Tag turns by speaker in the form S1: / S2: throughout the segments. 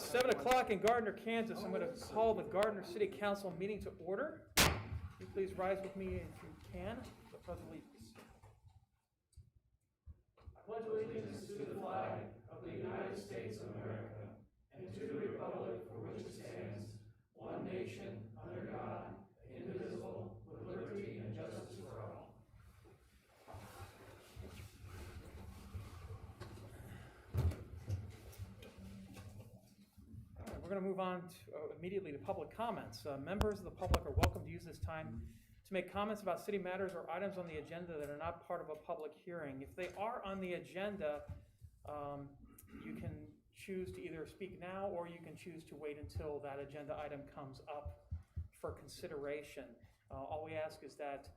S1: 7 o'clock in Gardner, Kansas. I'm going to call the Gardner City Council meeting to order. Will you please rise with me if you can. The Pledge of Allegiance. I pledge allegiance to the flag of the United States of America and to the republic for which it stands, one nation, under God, indivisible, with liberty and justice for all. We're going to move on immediately to public comments. Members of the public are welcome to use this time to make comments about city matters or items on the agenda that are not part of a public hearing. If they are on the agenda, you can choose to either speak now or you can choose to wait until that agenda item comes up for consideration. All we ask is that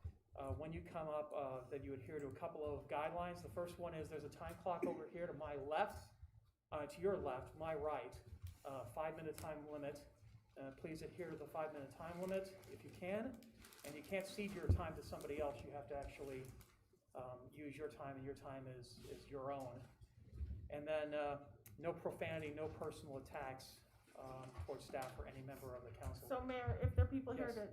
S1: when you come up, that you adhere to a couple of guidelines. The first one is there's a time clock over here to my left, to your left, my right. 5-minute time limit. Please adhere to the 5-minute time limit if you can. And you can't cede your time to somebody else. You have to actually use your time, and your time is your own. And then no profanity, no personal attacks towards staff or any member of the council.
S2: So Mayor, if there are people here to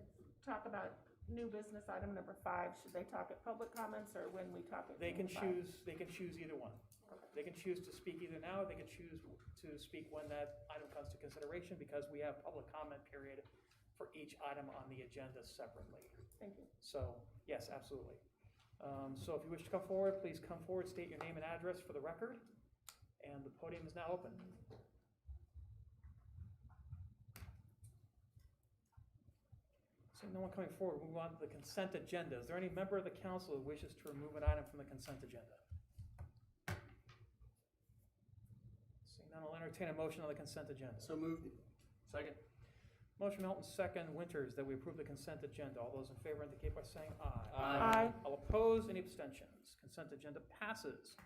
S2: talk about new business item number 5, should they talk at public comments or when we talk at
S1: They can
S2: five?
S1: choose either one.
S2: Okay.
S1: They can choose to speak either now, or they can choose to speak when that item comes to consideration, because we have public comment period for each item on the agenda separately.
S2: Thank you.
S1: So, yes, absolutely. So if you wish to come forward, please come forward, state your name and address for the record, and the podium is now open. So no one coming forward, we'll move on to the consent agenda. Is there any member of the council who wishes to remove an item from the consent agenda? Seeing none, I'll entertain a motion on the consent agenda.
S3: So moved.
S1: Second. Motion Melton, second Winters, that we approve the consent agenda. All those in favor indicate by saying aye.
S2: Aye.
S1: All opposed, any abstentions? Consent agenda passes.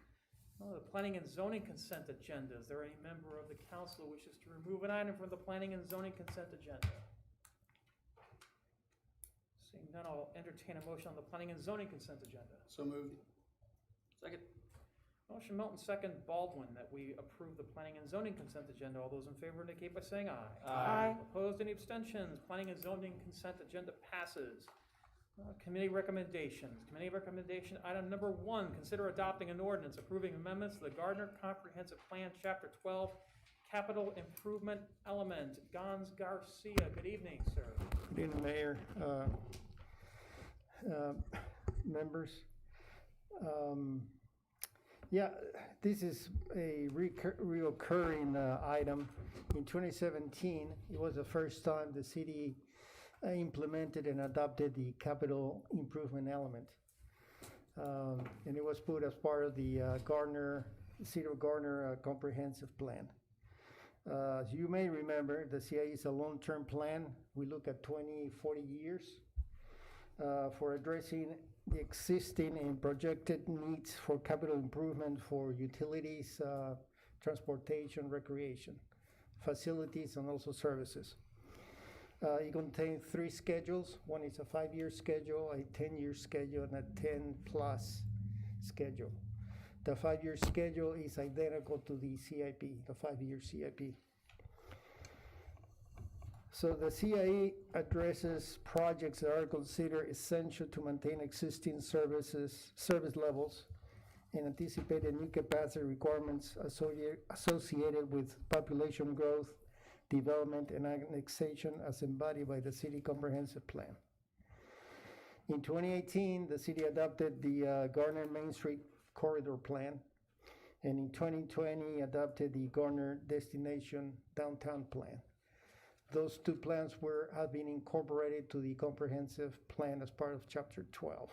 S1: The planning and zoning consent agenda. Is there any member of the council who wishes to remove an item from the planning and zoning consent agenda? Seeing none, I'll entertain a motion on the planning and zoning consent agenda.
S3: So moved.
S1: Second. Motion Melton, second Baldwin, that we approve the planning and zoning consent agenda. All those in favor indicate by saying aye.
S2: Aye.
S1: Opposed, any abstentions? Planning and zoning consent agenda passes. Committee recommendations. Committee recommendation item number 1, consider adopting an ordinance approving amendments to the Gardner Comprehensive Plan, Chapter 12, Capital Improvement Element. Gons Garcia, good evening, sir.
S4: Good evening, Mayor, members. Yeah, this is a recurring item. In 2017, it was the first time the city implemented and adopted the capital improvement element. And it was put as part of the City of Gardner Comprehensive Plan. As you may remember, the CIE is a long-term plan. We look at 20, 40 years for addressing the existing and projected needs for capital improvement for utilities, transportation, recreation, facilities, and also services. It contains 3 schedules. One is a 5-year schedule, a 10-year schedule, and a 10-plus schedule. The 5-year schedule is identical to the CIP, the 5-year CIP. So the CIE addresses projects that are considered essential to maintain existing service levels and anticipated new capacity requirements associated with population growth, development, and annexation as embodied by the City Comprehensive Plan. In 2018, the city adopted the Gardner Main Street Corridor Plan, and in 2020 adopted the Gardner Destination Downtown Plan. Those 2 plans have been incorporated to the comprehensive plan as part of Chapter 12.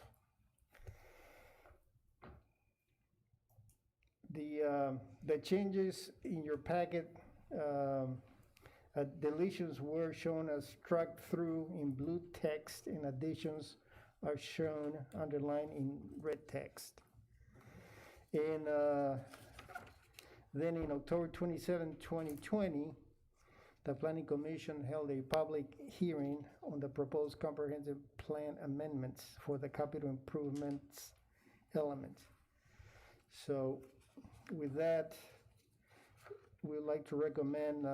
S4: The changes in your packet, deletions were shown as struck through in blue text, and additions are shown underlined in red text. And then in October 27, 2020, the Planning Commission held a public hearing on the proposed comprehensive plan amendments for the capital improvements element. So with that, we would like to recommend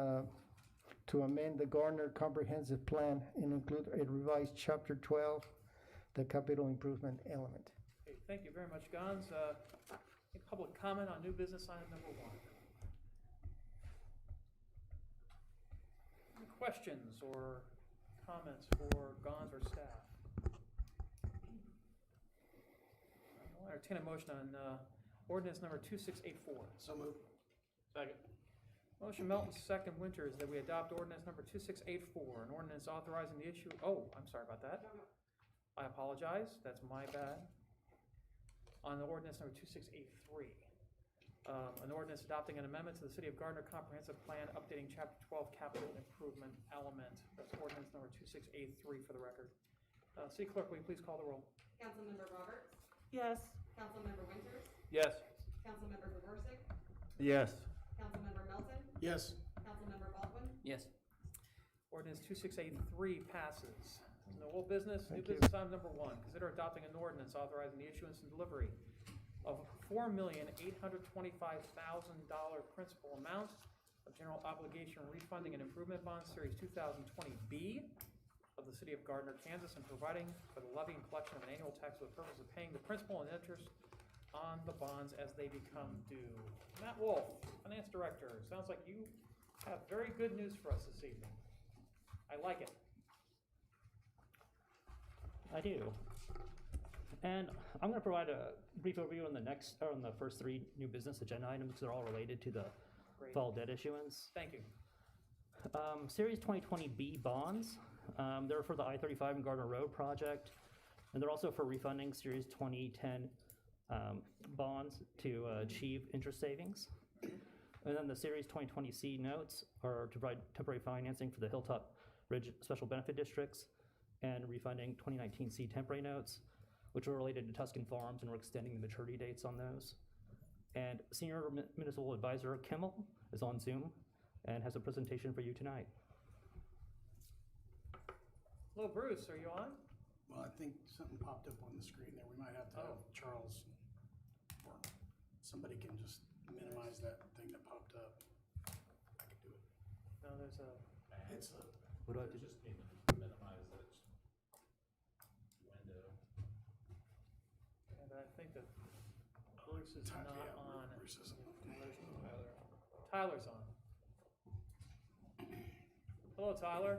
S4: to amend the Gardner Comprehensive Plan and include a revised Chapter 12, the capital improvement element.
S1: Okay, thank you very much, Gons. Any public comment on new business item number 1? Any questions or comments for Gons or staff? I'll entertain a motion on ordinance number 2684.
S3: So moved.
S1: Second. Motion Melton, second Winters, that we adopt ordinance number 2684, an ordinance authorizing the issue, I'm sorry about that. I apologize, that's my bad. On the ordinance number 2683, an ordinance adopting an amendment to the City of Gardner Comprehensive Plan, updating Chapter 12 Capital Improvement Element. That's ordinance number 2683 for the record. City Clerk, will you please call the roll?
S5: Councilmember Roberts,
S2: Yes.
S5: Councilmember Winters,
S1: Yes.
S5: Councilmember Kovarsik,
S3: Yes.
S5: Councilmember Melton,
S3: Yes.
S5: Councilmember Baldwin,
S3: Yes.
S1: Ordinance 2683 passes. No old business. New
S4: Thank you.
S1: business item number 1. Consider adopting an ordinance authorizing the issuance and delivery of $4,825,000 principal amount of general obligation refunding and improvement bonds series 2020B of the City of Gardner, Kansas, and providing for the levy and collection of an annual tax for the purpose of paying the principal and interest on the bonds as they become due. Matt Wolf, Finance Director. Sounds like you have very good news for us this evening. I like it.
S6: I do. And I'm going to provide a brief overview on the first 3 new business agenda items because they're all related to the
S1: Great.
S6: fall debt issuance.
S1: Thank you.
S6: Series 2020B bonds, they're for the I-35 and Gardner Road project, and they're also for refunding Series 2010 bonds to achieve interest savings. And then the Series 2020C notes are to provide temporary financing for the Hilltop Ridge Special Benefit Districts, and refunding 2019C temporary notes, which are related to Tuscan Farms, and we're extending the maturity dates on those. And Senior Municipal Advisor Kimmel is on Zoom and has a presentation for you tonight.
S1: Hello, Bruce, are you on?
S3: Well, I think something popped up on the screen there. We might have to have Charles, or somebody can just minimize that thing that popped up. I could do it.
S1: No, there's a,
S3: It's a,
S6: What do I do?
S7: Just need to minimize that window.
S1: and I think that Bruce is not on.
S3: Bruce isn't.
S1: Tyler's on. Hello, Tyler.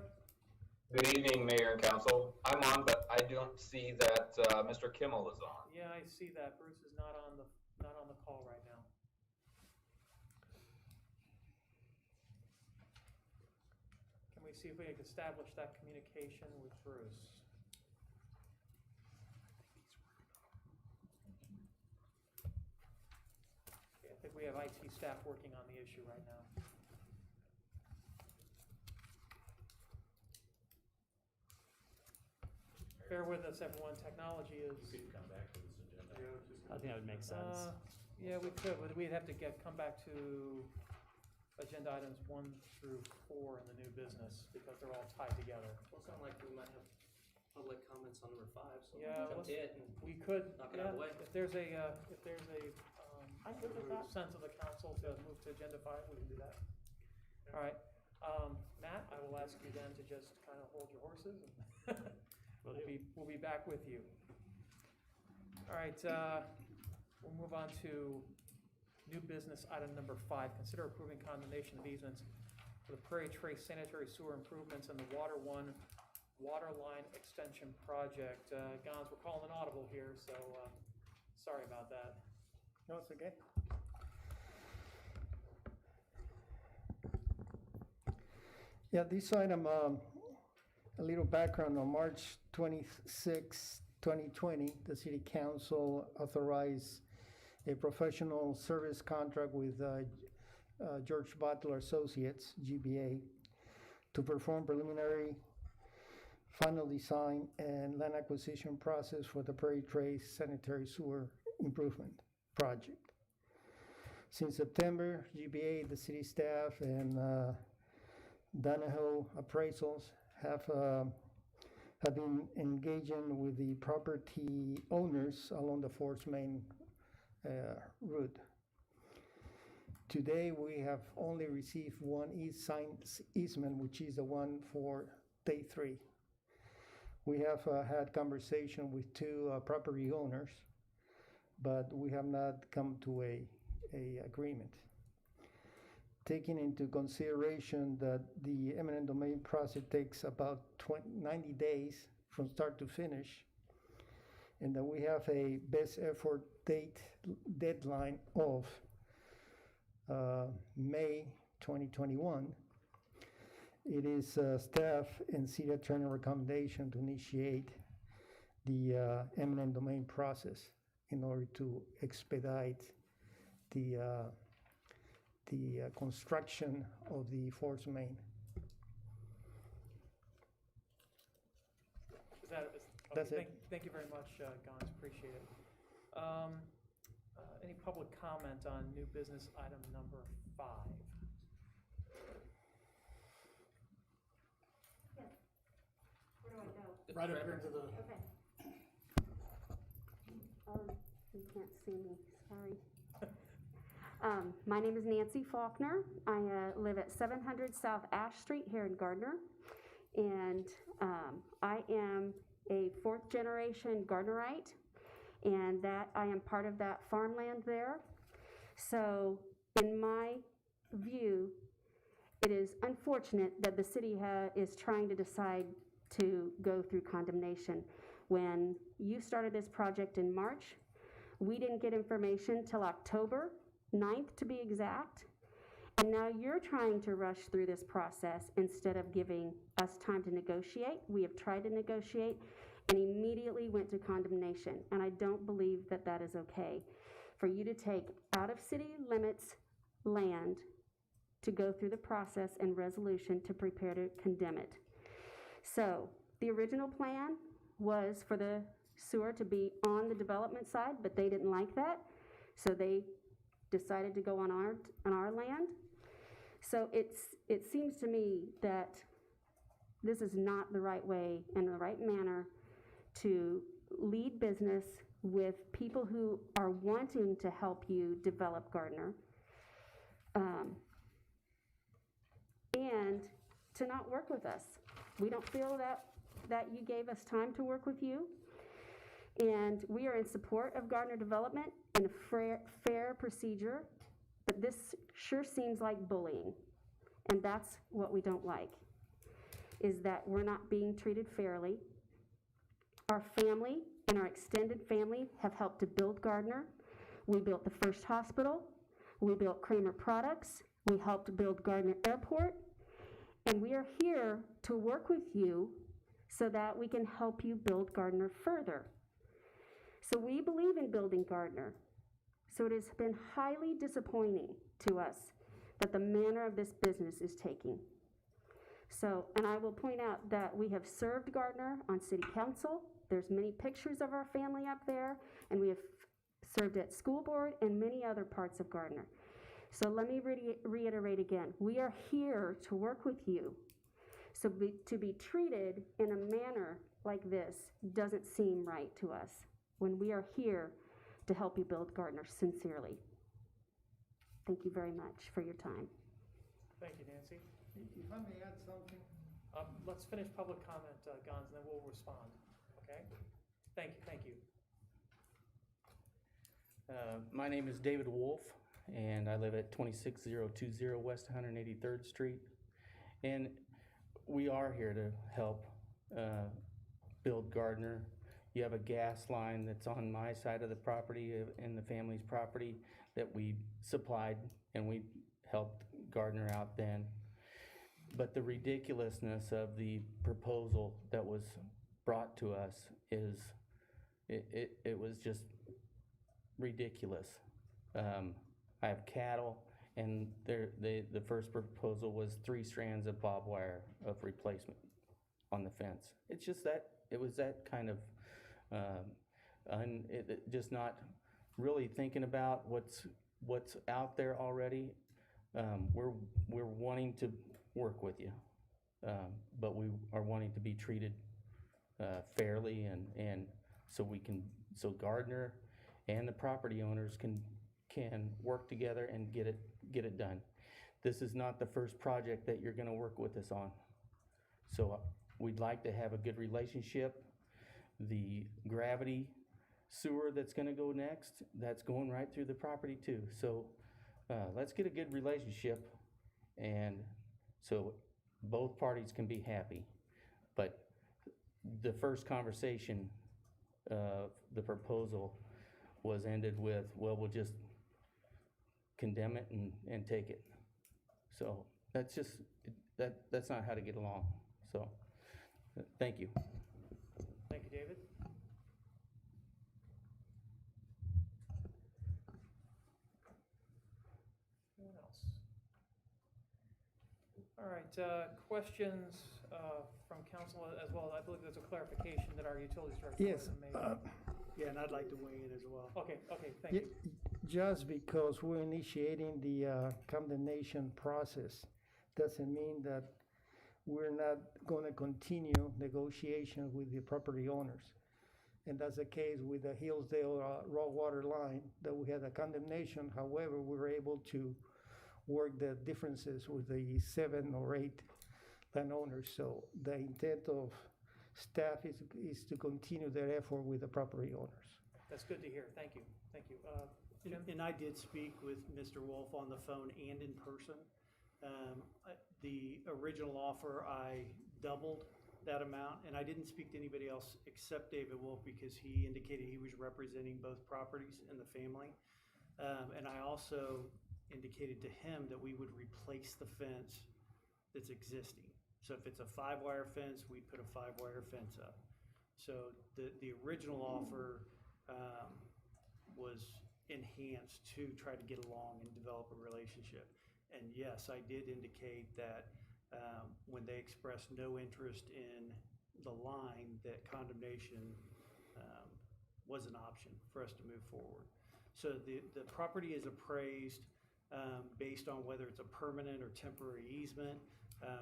S8: Good evening, Mayor and Council. I'm on, but I don't see that Mr. Kimmel is on.
S1: Yeah, I see that. Bruce is not on the call right now. Can we see if we can establish that communication with Bruce? Okay, I think we have IT staff working on the issue right now. Bear with us, everyone. Technology is.
S7: You could come back to this agenda.
S6: I think that would make sense.
S1: Yeah, we could, but we'd have to come back to agenda items 1 through 4 in the new business because they're all tied together.
S9: Well, it's not like we might have public comments on number 5, so
S1: Yeah,
S9: jump it and
S1: We could,
S9: Knock it out of the way.
S1: if there's a
S2: I'm good with that.
S1: sense of the council to move to agenda 5, we can do that. All right, Matt, I will ask you then to just kind of hold your horses and we'll be back with you. All right, we'll move on to new business item number 5. Consider approving condemnation of easements for the Prairie Trace sanitary sewer improvements and the Water One water line extension project. Gons, we're calling an audible here, so sorry about that.
S4: No, it's okay. Yeah, this item, a little background. On March 26, 2020, the City Council authorized a professional service contract with George Butler Associates, GBA, to perform preliminary final design and land acquisition process for the Prairie Trace sanitary sewer improvement project. Since September, GBA, the city staff, and Donahoe Appraisals have been engaging with the property owners along the Forest Main route. Today, we have only received one easement, which is the one for day 3. We have had conversation with 2 property owners, but we have not come to a agreement. Taking into consideration that the eminent domain process takes about 90 days from start to finish, and that we have a best effort deadline of May 2021, it is staff and city attorney recommendation to initiate the eminent domain process in order to expedite the construction of the force main. That's it.
S1: Thank you very much, Gons, appreciate it. Any public comment on new business item number 5?
S10: Where do I go?
S3: Right up here to the,
S10: Okay. You can't see me, sorry. My name is Nancy Faulkner. I live at 700 South Ash Street here in Gardner. And I am a 4th generation Gardnerite, and that I am part of that farmland there. So in my view, it is unfortunate that the city is trying to decide to go through condemnation. When you started this project in March, we didn't get information till October 9th to be exact. And now you're trying to rush through this process instead of giving us time to negotiate. We have tried to negotiate and immediately went to condemnation. And I don't believe that that is okay. For you to take out of city limits land to go through the process and resolution to prepare to condemn it. So the original plan was for the sewer to be on the development side, but they didn't like that. So they decided to go on our land. So it seems to me that this is not the right way and the right manner to lead business with people who are wanting to help you develop Gardner, and to not work with us. We don't feel that you gave us time to work with you, and we are in support of Gardner development and a fair procedure, but this sure seems like bullying, and that's what we don't like, is that we're not being treated fairly. Our family and our extended family have helped to build Gardner. We built the first hospital. We built Kramer Products. We helped build Gardner Airport. And we are here to work with you so that we can help you build Gardner further. So we believe in building Gardner. So it has been highly disappointing to us that the manner of this business is taking. So, and I will point out that we have served Gardner on city council. There's many pictures of our family up there, and we have served at school board and many other parts of Gardner. So let me reiterate again, we are here to work with you. So to be treated in a manner like this doesn't seem right to us when we are here to help you build Gardner sincerely. Thank you very much for your time.
S1: Thank you, Nancy.
S4: If I may add something.
S1: Let's finish public comment, Gons, and then we'll respond. Okay? Thank you.
S9: My name is David Wolf, and I live at 26020 West 183rd Street. And we are here to help build Gardner. You have a gas line that's on my side of the property and the family's property that we supplied, and we helped Gardner out then. But the ridiculousness of the proposal that was brought to us is, it was just ridiculous. I have cattle, and the first proposal was 3 strands of barbed wire of replacement on the fence. It's just that, it was that kind of, just not really thinking about what's out there already. We're wanting to work with you, but we are wanting to be treated fairly, and so Gardner and the property owners can work together and get it get it done. This is not the first project that you're gonna work with us on. So we'd like to have a good relationship. The gravity sewer that's gonna go next, that's going right through the property too. So let's get a good relationship, and so both parties can be happy. But the first conversation, the proposal was ended with, well, we'll just condemn it and take it. So that's just, that's not how to get along. So, thank you.
S1: Thank you, David. Anyone else? All right, questions from council as well. I believe there's a clarification that our utilities director
S4: Yes,
S1: wanted to make.
S11: Yeah, and I'd like to weigh in as well.
S1: Okay, thank you.
S4: Just because we're initiating the condemnation process doesn't mean that we're not gonna continue negotiations with the property owners. And that's the case with the Hillsdale raw water line, that we had a condemnation. However, we were able to work the differences with the 7 or 8 landowners. So the intent of staff is to continue their effort with the property owners.
S1: That's good to hear. Thank you. Jim?
S11: And I did speak with Mr. Wolf on the phone and in person. The original offer, I doubled that amount, and I didn't speak to anybody else except David Wolf because he indicated he was representing both properties and the family. And I also indicated to him that we would replace the fence that's existing. So if it's a 5-wire fence, we'd put a 5-wire fence up. So the original offer was enhanced to try to get along and develop a relationship. And yes, I did indicate that when they expressed no interest in the line, that condemnation was an option for us to move forward. So the property is appraised based on whether it's a permanent or temporary easement.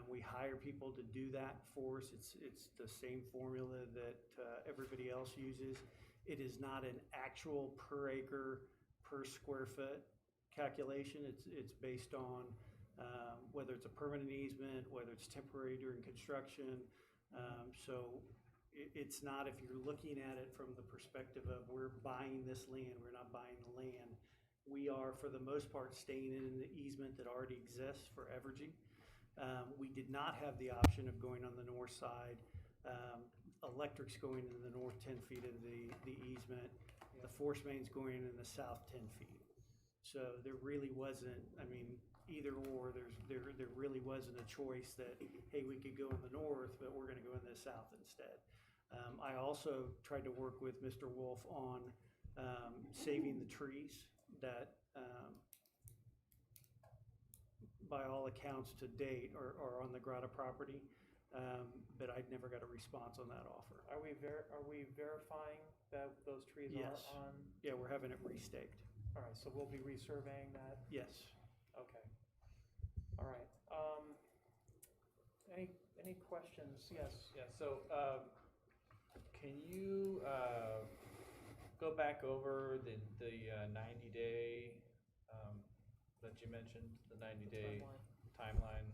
S11: We hire people to do that for us. It's the same formula that everybody else uses. It is not an actual per acre, per square foot calculation. It's based on whether it's a permanent easement, whether it's temporary during construction. So it's not, if you're looking at it from the perspective of we're buying this land, we're not buying the land. We are, for the most part, staying in the easement that already exists for Evergy. We did not have the option of going on the north side. Electric's going in the north 10 feet of the easement. The force main's going in the south 10 feet. So there really wasn't, I mean, either or, there really wasn't a choice that, hey, we could go in the north, but we're gonna go in the south instead. I also tried to work with Mr. Wolf on saving the trees that by all accounts to date are on the Grata property, but I never got a response on that offer.
S1: Are we verifying that those trees
S11: Yes.
S1: are on?
S11: Yeah, we're having it restaked.
S1: All right, so we'll be resurveying that?
S11: Yes.
S1: Okay. All right. Any questions? Yes.
S7: Yeah, so, can you, go back over the 90-day, that you mentioned, the 90-day timeline?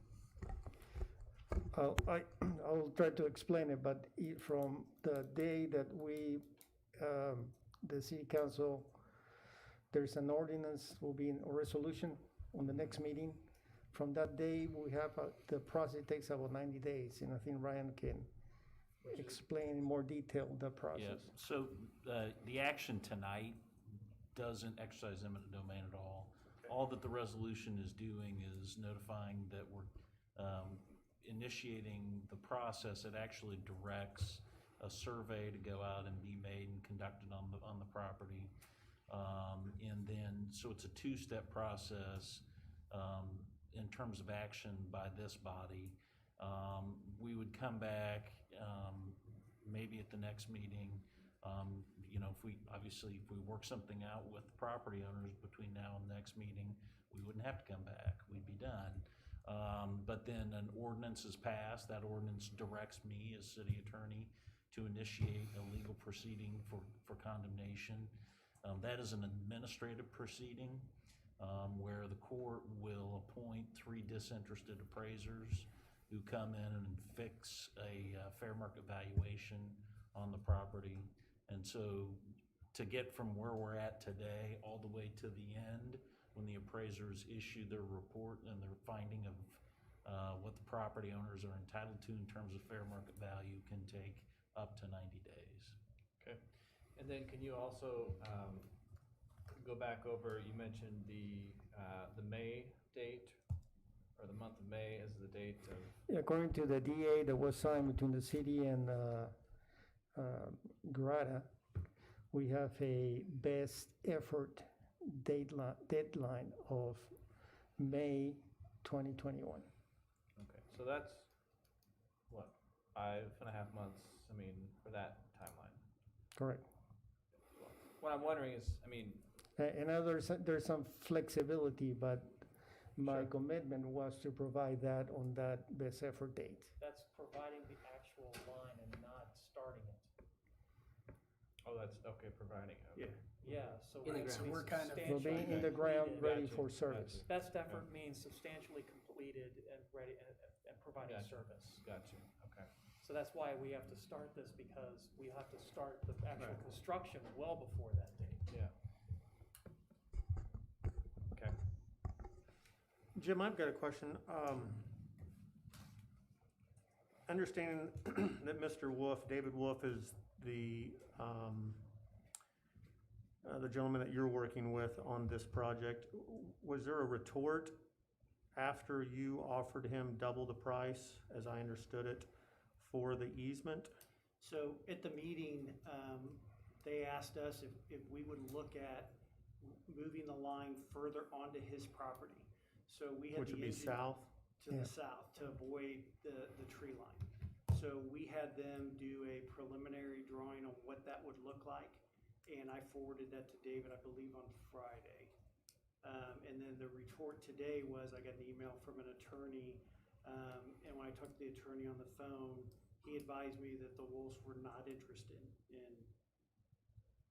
S4: I'll try to explain it, but from the day that we, the city council, there's an ordinance, will be a resolution on the next meeting. From that day, we have, the process takes about 90 days, and I think Ryan can explain in more detail the
S7: Yeah,
S4: process.
S7: so, the action tonight doesn't exercise eminent domain at all. All that the resolution is doing is notifying that we're, initiating the process. It actually directs a survey to go out and be made and conducted on the property. And then, so it's a 2-step process in terms of action by this body. We would come back maybe at the next meeting. If we work something out with the property owners between now and the next meeting, we wouldn't have to come back. We'd be done. But then an ordinance is passed. That ordinance directs me as city attorney to initiate a legal proceeding for condemnation. That is an administrative proceeding. where the court will appoint 3 disinterested appraisers who come in and fix a fair market valuation on the property. And so to get from where we're at today all the way to the end, when the appraisers issue their report and their finding of what the property owners are entitled to in terms of fair market value, can take up to 90 days.
S12: Okay. And then can you also go back over, you mentioned the May date, or the month of May as the date of...
S4: According to the DA that was signed between the city and Grata, we have a best effort deadline of May 2021.
S12: Okay, so that's, what, 5.5 months, I mean, for that timeline?
S4: Correct.
S12: What I'm wondering is, I mean...
S4: And there's some flexibility, but my commitment was to provide that on that best effort date.
S1: That's providing the actual line and not starting it.
S12: Oh, that's, okay, providing it. Okay.
S1: Yeah, so
S3: In the ground. So we're kind of-
S4: We'll be in the ground, ready for service.
S1: Best effort means substantially completed and ready and providing service.
S12: Gotcha, okay.
S1: So that's why we have to start this, because we have to start the actual construction well before that date.
S12: Yeah. Okay.
S13: Jim, I've got a question. Understanding that Mr. Wolf, David Wolf, is the gentleman that you're working with on this project, was there a retort after you offered him double the price, as I understood it, for the easement?
S11: So at the meeting, they asked us if we would look at moving the line further onto his property. So we had
S13: Which would be south?
S11: to the south to avoid the tree line. So we had them do a preliminary drawing on what that would look like, and I forwarded that to David, I believe, on Friday. And then the retort today was, I got an email from an attorney, and when I talked to the attorney on the phone, he advised me that the Wolves were not interested in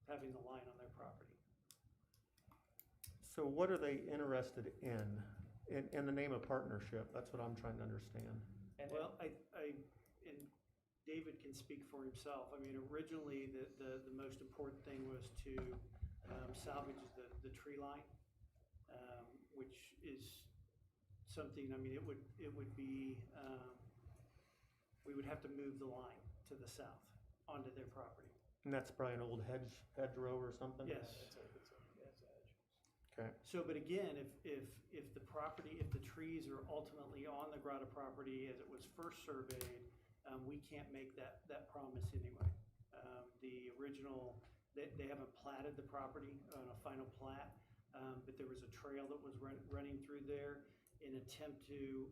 S11: having the line on their property.
S13: So what are they interested in the name of partnership? That's what I'm trying to understand.
S11: Well, and David can speak for himself. I mean, originally, the most important thing was to salvage the tree line, which is something, I mean, it would be, we would have to move the line to the south onto their property.
S13: And that's probably an old hedgerow or something?
S11: Yes.
S13: Okay.
S11: So, but again, if the trees are ultimately on the Grata property as it was first surveyed, we can't make that promise anyway. The original, they haven't platted the property on a final plat, but there was a trail that was running through there. In attempt to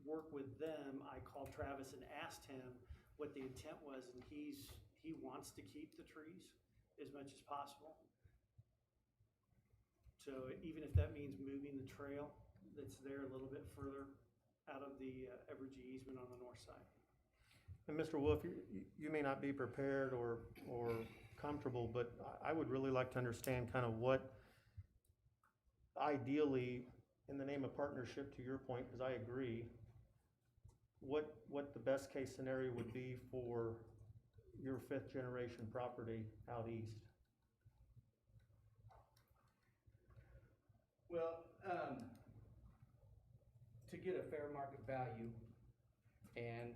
S11: work with them, I called Travis and asked him what the intent was, and he wants to keep the trees as much as possible. So even if that means moving the trail that's there a little bit further out of the Evergy easement on the north side.
S13: And Mr. Wolf, you may not be prepared or comfortable, but I would really like to understand kind of what ideally, in the name of partnership, to your point, because I agree, what the best case scenario would be for your 5th generation property out east?
S9: Well, to get a fair market value, and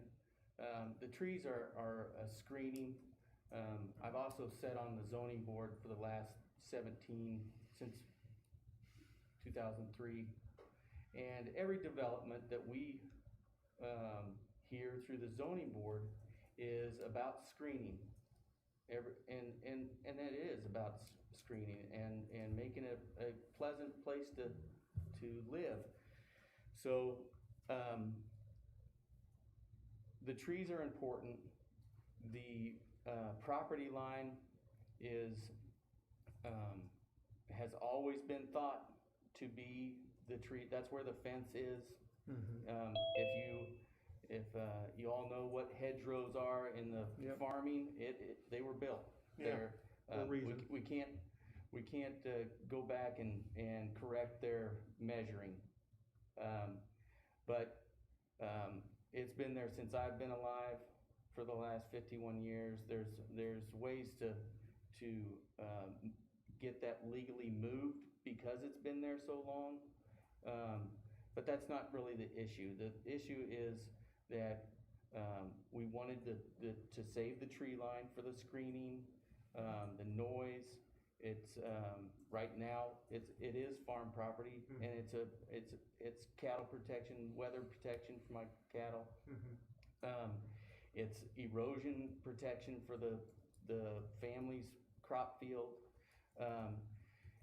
S9: the trees are a screening. I've also sat on the zoning board for the last since 2003, and every development that we hear through the zoning board is about screening. And it is about screening and making it a pleasant place to live. So the trees are important. The property line has always been thought to be the tree. That's where the fence is.
S13: Mm-hmm.
S9: If you all know what hedgerows are in the farming, they were built there.
S13: For a reason.
S9: we can't go back and correct their measuring. But it's been there since I've been alive for the last 51 years. There's ways to get that legally moved because it's been there so long. But that's not really the issue. The issue is that we wanted to save the tree line for the screening, the noise. It's right now it is farm property, and it's cattle protection, weather protection for my cattle. It's erosion protection for the family's crop field,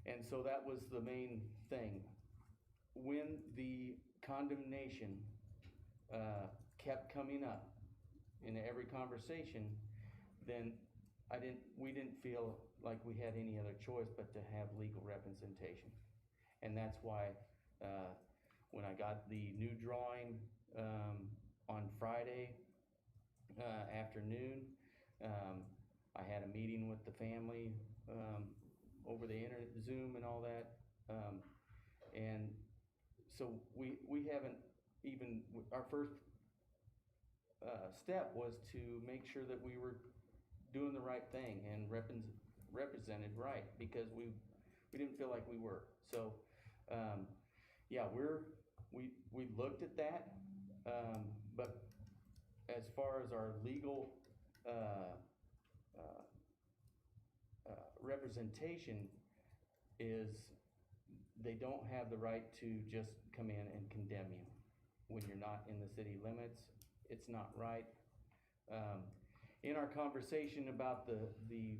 S9: and so that was the main thing. When the condemnation kept coming up in every conversation, then we didn't feel like we had any other choice but to have legal representation. And that's why when I got the new drawing on Friday afternoon, I had a meeting with the family over the internet, Zoom and all that. And so we haven't even, our first step was to make sure that we were doing the right thing and represented right, because we didn't feel like we were. So yeah, we looked at that, but as far as our legal representation is, they don't have the right to just come in and condemn you when you're not in the city limits. It's not right. In our conversation about the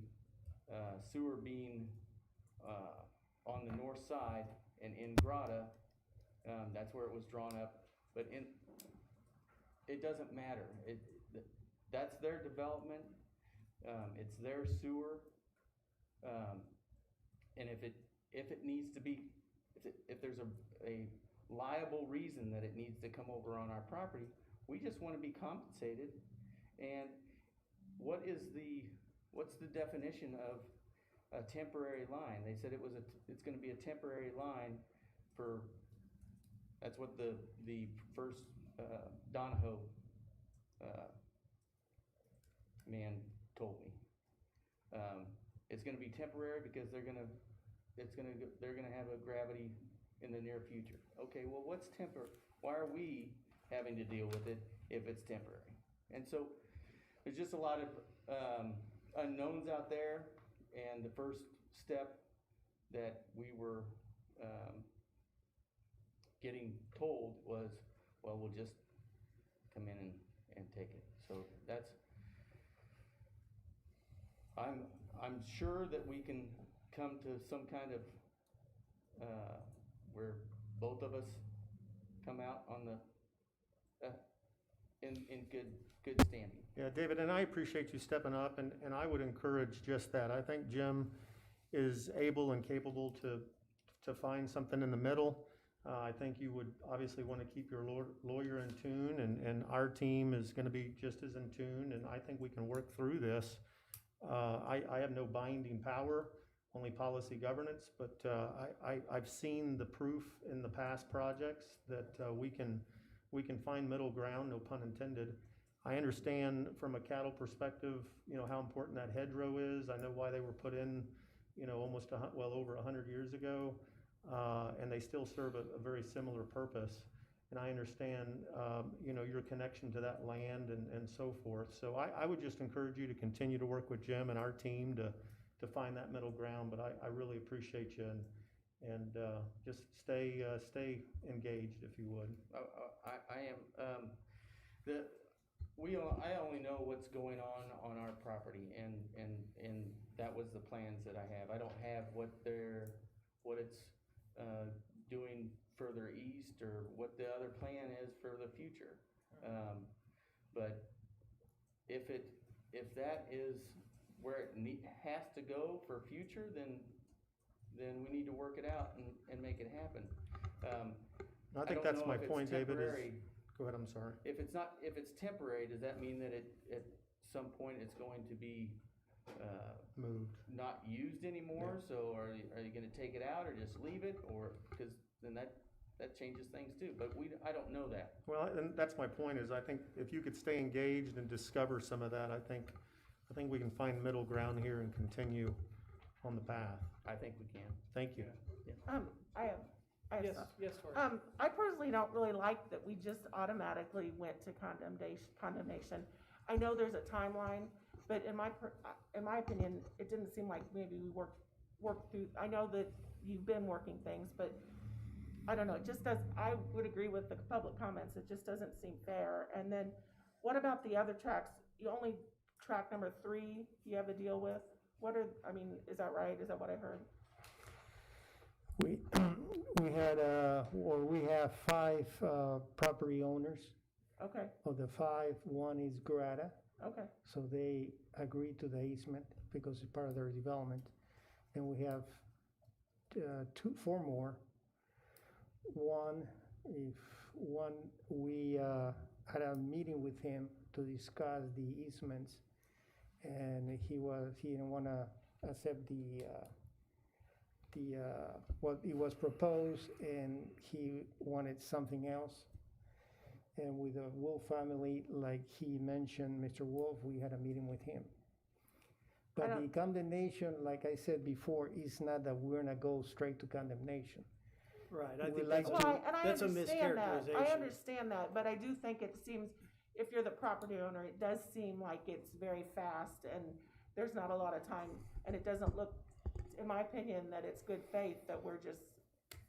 S9: sewer being on the north side and in Grata, that's where it was drawn up. But it doesn't matter. That's their development. It's their sewer. And if it needs to be, if there's a liable reason that it needs to come over on our property, we just want to be compensated. And what's the definition of a temporary line? They said it's going to be a temporary line for, that's what the first Donahoe man told me. It's going to be temporary because they're going to have a gravity in the near future. Okay, well, what's temporary? Why are we having to deal with it if it's temporary? And so there's just a lot of unknowns out there, and the first step that we were getting told was, well, we'll just come in and take it. So that's, I'm sure that we can come to some kind of where both of us come out on the in good standing.
S13: Yeah, David, and I appreciate you stepping up, and I would encourage just that. I think Jim is able and capable to find something in the middle. I think you would obviously want to keep your lawyer in tune, and our team is going to be just as in tune, and I think we can work through this. I have no binding power, only policy governance, but I've seen the proof in the past projects that we can find middle ground, no pun intended. I understand from a cattle perspective, how important that hedgerow is. I know why they were put in, almost well over 100 years ago, and they still serve a very similar purpose. And I understand, your connection to that land and so forth. So I would just encourage you to continue to work with Jim and our team to find that middle ground. But I really appreciate you, and just stay engaged, if you would.
S9: I am. I only know what's going on our property, and that was the plans that I have. I don't have what it's doing further east, or what the other plan is for the future. But if that is where it has to go for future, then we need to work it out and make it happen.
S13: I think that's my point, David. Go ahead, I'm sorry.
S9: If it's temporary, does that mean that at some point it's going to be
S13: Moved.
S9: not used anymore, so are you gonna take it out or just leave it, or, cause then that changes things too, but I don't know that.
S13: Well, and that's my point, is I think if you could stay engaged and discover some of that, I think we can find middle ground here and continue on the path.
S9: I think we can.
S13: Thank you.
S2: I have
S1: Yes,
S2: some.
S1: yes, Tori.
S2: I personally don't really like that we just automatically went to condemnation. I know there's a timeline, but in my opinion, it didn't seem like maybe we worked through, I know that you've been working things, but I don't know, it just does, I would agree with the public comments, it just doesn't seem fair. And then, what about the other tracks? You only, track number 3, you have a deal with? Is that right? Is that what I heard?
S4: We have 5 property owners.
S2: Okay,
S4: Of the 5, one is Grata,
S2: okay,
S4: so they agreed to the easement because it's part of their development. Then we have 4 more. We had a meeting with him to discuss the easements, and he didn't want to accept what it was proposed, and he wanted something else. And with the Wolf family, like he mentioned, Mr. Wolf, we had a meeting with him. But the condemnation, like I said before, is not that we're gonna go straight to condemnation.
S11: Right, I
S4: We
S11: think
S4: like
S11: that's
S4: to-
S11: a
S2: understand that.
S11: mischaracterization.
S2: I understand that, but I do think it seems, if you're the property owner, it does seem like it's very fast and there's not a lot of time, and it doesn't look, in my opinion, that it's good faith that we're just,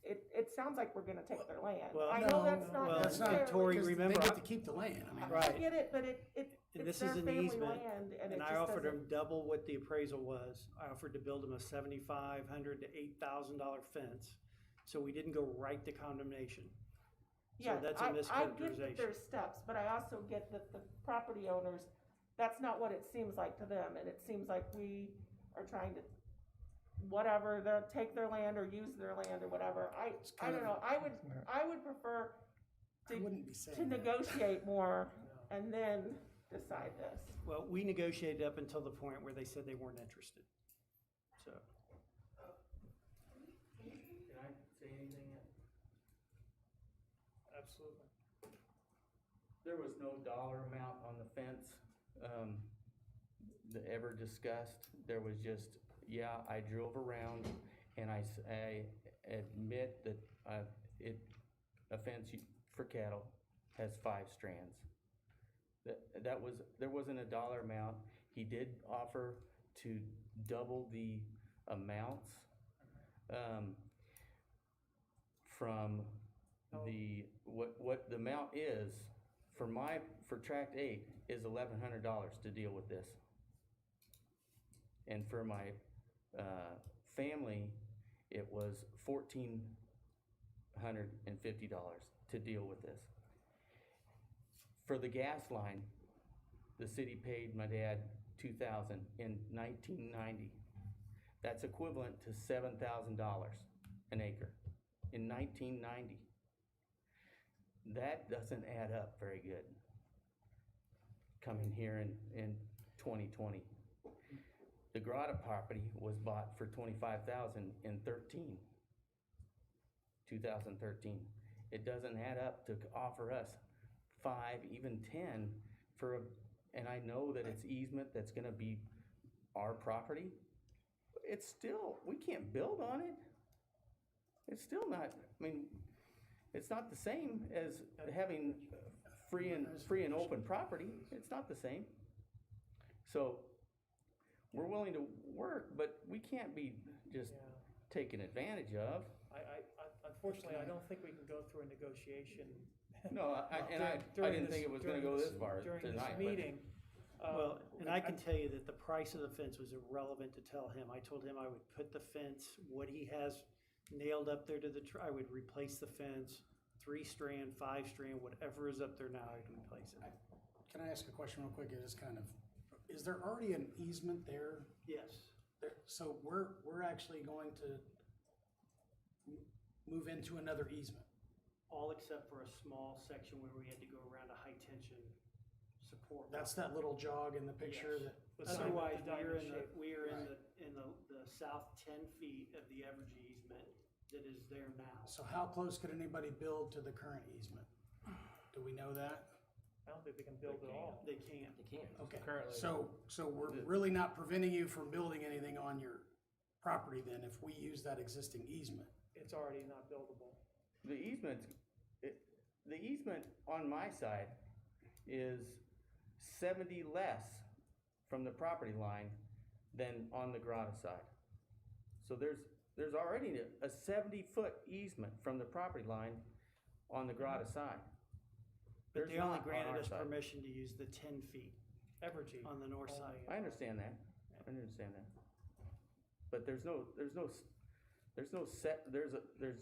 S2: it sounds like we're gonna take their land.
S11: Well,
S2: I know that's not
S11: well,
S2: necessarily.
S11: Tori,
S3: Because
S11: remember,
S3: they get to keep the land, I mean.
S2: I
S11: Right.
S2: get it, but
S11: and
S2: it's
S11: this
S2: their
S11: is an
S2: family
S11: easement,
S2: land, and it
S11: and
S2: just
S11: I offered
S2: doesn't.
S11: him double what the appraisal was. I offered to build him a $7,500 to $8,000 fence, so we didn't go right to condemnation.
S2: Yeah,
S11: that's a
S2: I get that
S11: mischaracterization.
S2: there's steps, but I also get that the property owners, that's not what it seems like to them, and it seems like we are trying to, whatever, they'll take their land or use their land or whatever. I
S3: kind
S2: don't
S3: of-
S2: know, I would prefer
S3: I wouldn't be
S2: to
S3: saying that.
S2: negotiate more and then decide this.
S11: Well, we negotiated up until the point where they said they weren't interested, so.
S9: Can I say anything yet?
S1: Absolutely.
S9: There was no dollar amount on the fence, that ever discussed. There was just, yeah, I drove around and I admit that, a fence for cattle has 5 strands. There wasn't a dollar amount. He did offer to double the amounts, from what the amount is for tract 8 is $1,100 to deal with this. And for my family, it was $1,450 to deal with this. For the gas line, the city paid my dad $2,000 in 1990. That's equivalent to $7,000 an acre in 1990. That doesn't add up very good coming here in 2020. The Grata property was bought for $25,000 in 2013. It doesn't add up to offer us 5, even 10 and I know that it's easement that's gonna be our property. It's still, we can't build on it. It's still not, it's not the same as having free and open property. It's not the same. So we're willing to work, but we can't be just taken advantage of.
S1: Unfortunately, I don't think we can go through a negotiation.
S9: No, I didn't think it was gonna go this far
S1: During
S9: tonight.
S1: this meeting.
S11: Well, and I can tell you that the price of the fence was irrelevant to tell him. I told him I would put the fence, what he has nailed up there to I would replace the fence, 3-strand, 5-strand, whatever is up there now, I'd replace it.
S3: Can I ask a question real quick? Is there already an easement there?
S11: Yes.
S3: So we're actually going to move into another easement?
S11: All except for a small section where we had to go around a high-tension support
S1: 4
S3: That's that little jog in the picture
S11: Yes.
S3: that.
S11: But
S3: so-
S11: otherwise,
S1: The diamond shape.
S11: we are in
S3: Right.
S11: the south 10 feet of the Evergy easement that is there now.
S3: So how close could anybody build to the current easement? Do we know that?
S1: I don't think they can build at all.
S11: They can't.
S12: They can't.
S3: Okay,
S12: Currently.
S3: so we're really not preventing you from building anything on your property then if we use that existing easement?
S1: It's already not buildable.
S9: The the easement on my side is 70 less from the property line than on the Grata side. So there's already a 70-foot easement from the property line on the Grata side.
S11: But they
S9: There's
S11: only
S9: not on
S11: granted
S9: our
S11: us
S9: side.
S11: permission to use the 10 feet
S1: Evergy.
S11: on the north side.
S9: I understand that. I understand that. But there's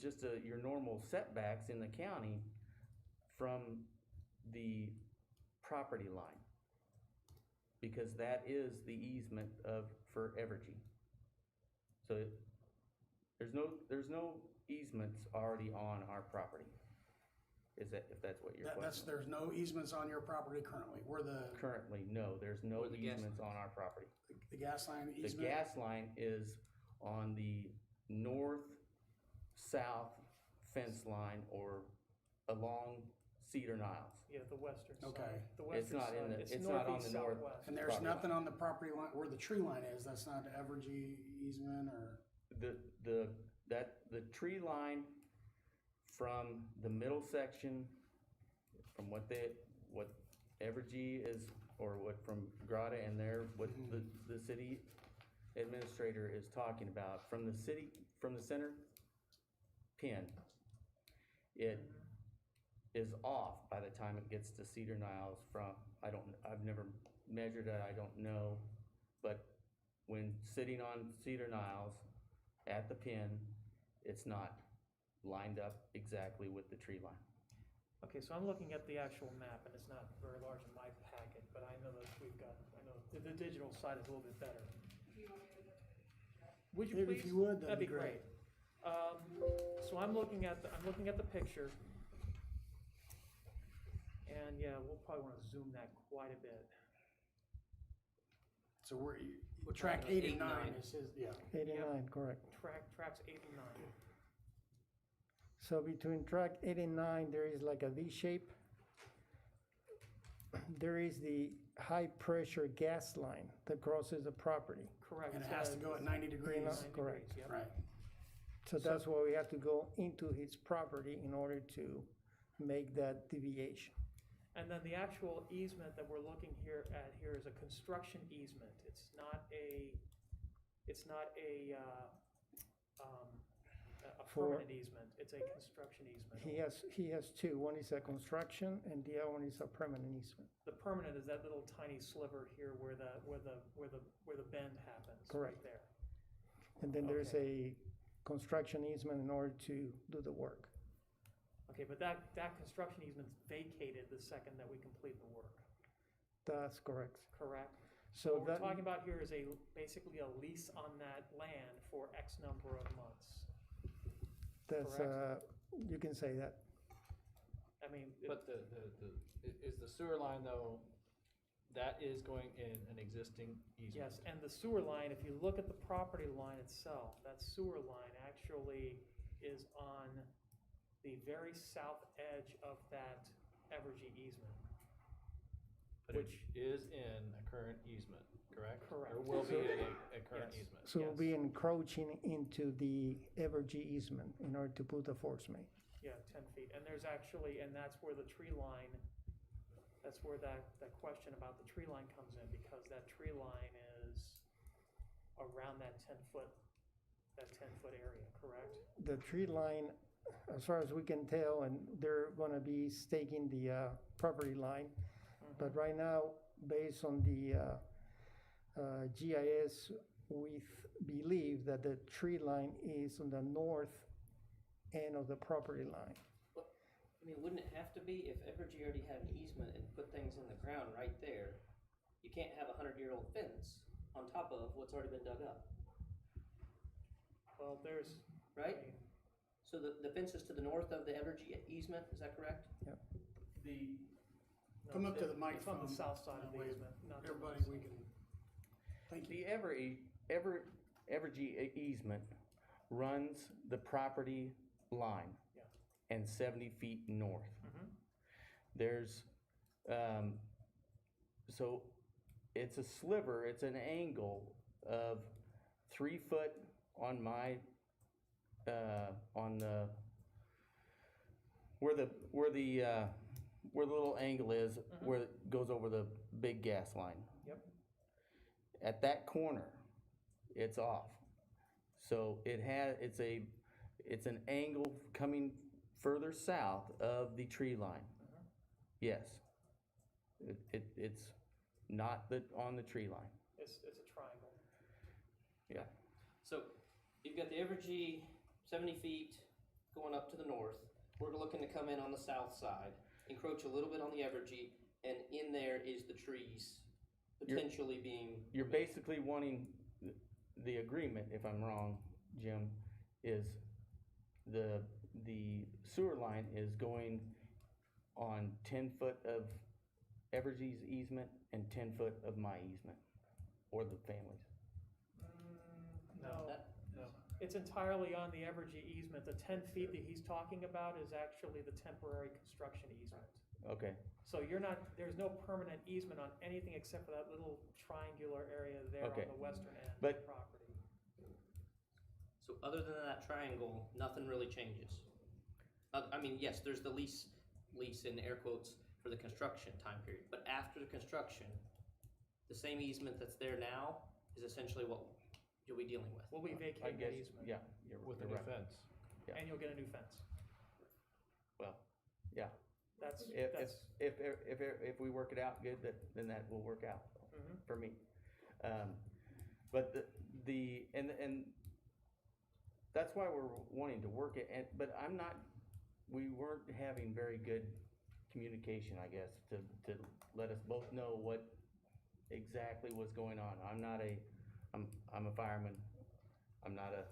S9: just your normal setbacks in the county from the property line. Because that is the easement for Evergy. So there's no easements already on our property. If that's what your question is.
S3: There's no easements on your property currently.
S9: Currently, no, there's no
S12: Where the gas
S9: easements on our property.
S3: The gas line
S9: The
S3: easement?
S9: gas line is on the north-south fence line or along Cedar Niles.
S1: Yeah, the western side.
S3: Okay.
S1: The
S9: It's
S1: western
S9: not in
S1: side.
S9: the-
S1: It's
S9: it's not on
S1: northeast,
S9: the north.
S1: southwest.
S3: And there's
S9: property
S3: nothing on the property line where the tree line is, that's not the Evergy easement or?
S9: The tree line from the middle section, from what Evergy is, or what from Grata and what the city administrator is talking about, from the center pin, it is off by the time it gets to Cedar Niles I've never measured it, I don't know, but when sitting on Cedar Niles at the pin, it's not lined up exactly with the tree line.
S1: Okay, so I'm looking at the actual map, and it's not very large in my packet, but I know that I know the digital side is a little bit better. Would you
S3: Maybe
S1: please?
S3: if you would,
S1: That'd be great. So I'm looking at the picture. And yeah, we'll probably wanna zoom that quite a bit.
S3: So track 8 and 9 is his, yeah.
S4: 89, correct.
S1: Tracks 8 and 9.
S4: So between track 8 and 9, there is like a V shape. There is the high-pressure gas line that crosses the property.
S1: Correct.
S3: And it has to go at 90 degrees.
S1: 90
S4: correct.
S1: degrees, yep.
S3: Right.
S4: So that's why we have to go into his property in order to make that deviation.
S1: And then the actual easement that we're looking here is a construction easement. It's not a permanent easement. It's a construction easement.
S4: He has two. One is a construction and the other one is a permanent easement.
S1: The permanent is that little tiny sliver here where the bend happens.
S4: Correct.
S1: Right there.
S4: And then there's a construction easement in order to do the work.
S1: Okay, but that construction easement's vacated the second that we complete the work,
S4: That's correct.
S1: correct?
S4: So
S1: What we're
S4: that,
S1: talking about here is basically a lease on that land for X number of months.
S4: that's,
S1: correct.
S4: you can say that.
S1: I mean,
S12: But is the sewer line though, that is going in an existing easement?
S1: yes, and the sewer line, if you look at the property line itself, that sewer line actually is on the very south edge of that Evergy easement.
S12: But it is in a current easement, correct?
S1: Correct.
S12: Or will be in a current
S1: Yes.
S12: easement?
S4: So we'll be
S1: Yes.
S4: encroaching into the Evergy easement in order to put the force main.
S1: Yeah, 10 feet, and there's actually, and that's where the tree line, that's where that question about the tree line comes in, because that tree line is around that 10-foot area, correct?
S4: The tree line, as far as we can tell, and they're gonna be staking the property line. But right now, based on the GIS, we believe that the tree line is on the north end of the property line.
S14: I mean, wouldn't it have to be if Evergy already had an easement and put things in the ground right there? You can't have a 100-year-old fence on top of what's already been dug up,
S1: Well, there's.
S14: right? So the fence is to the north of the Evergy easement, is that correct?
S1: No,
S3: Come up to the
S1: It's
S3: microphone.
S1: on the south side of
S3: that
S1: the
S3: way
S1: easement, not the
S3: Everybody,
S1: north
S3: we
S1: side.
S3: can, thank you.
S9: The Evergy easement runs the property line
S1: Yeah.
S9: and 70 feet north.
S1: Mhm.
S9: There's, so it's a sliver, it's an angle of 3 foot on my, on the, where the little angle is, where it goes over the big gas line.
S1: Yep.
S9: At that corner, it's off. So it's an angle coming further south of the tree line. Yes. It's not on the tree line.
S1: It's a triangle.
S9: Yeah.
S14: So you've got the Evergy 70 feet going up to the north. We're looking to come in on the south side, encroach a little bit on the Evergy, and in there is the trees potentially being.
S9: You're basically wanting the agreement, if I'm wrong, Jim, is the sewer line is going on 10 foot of Evergy's easement and 10 foot of my easement, or the family's.
S1: No.
S11: No.
S1: It's entirely on the Evergy easement. The 10 feet that he's talking about is actually the temporary construction easement.
S9: Okay.
S1: So there's no permanent easement on anything except for that little triangular area there
S9: Okay.
S1: on the western end of
S9: But-
S1: the property.
S14: So other than that triangle, nothing really changes. I mean, yes, there's the lease in air quotes for the construction time period, but after the construction, the same easement that's there now is essentially what you'll be dealing with.
S1: We'll be
S9: I
S1: vacating that
S9: guess,
S1: easement.
S9: yeah.
S12: With a
S9: you're
S12: new
S9: right.
S12: fence.
S9: Yeah.
S1: And you'll get a new fence.
S9: Well, yeah.
S1: That's,
S9: If we work it out good, then that will work out
S1: Mhm.
S9: for me. But and that's why we're wanting to work it, but we weren't having very good communication, I guess, to let us both know what exactly was going on. I'm a fireman. I'm not a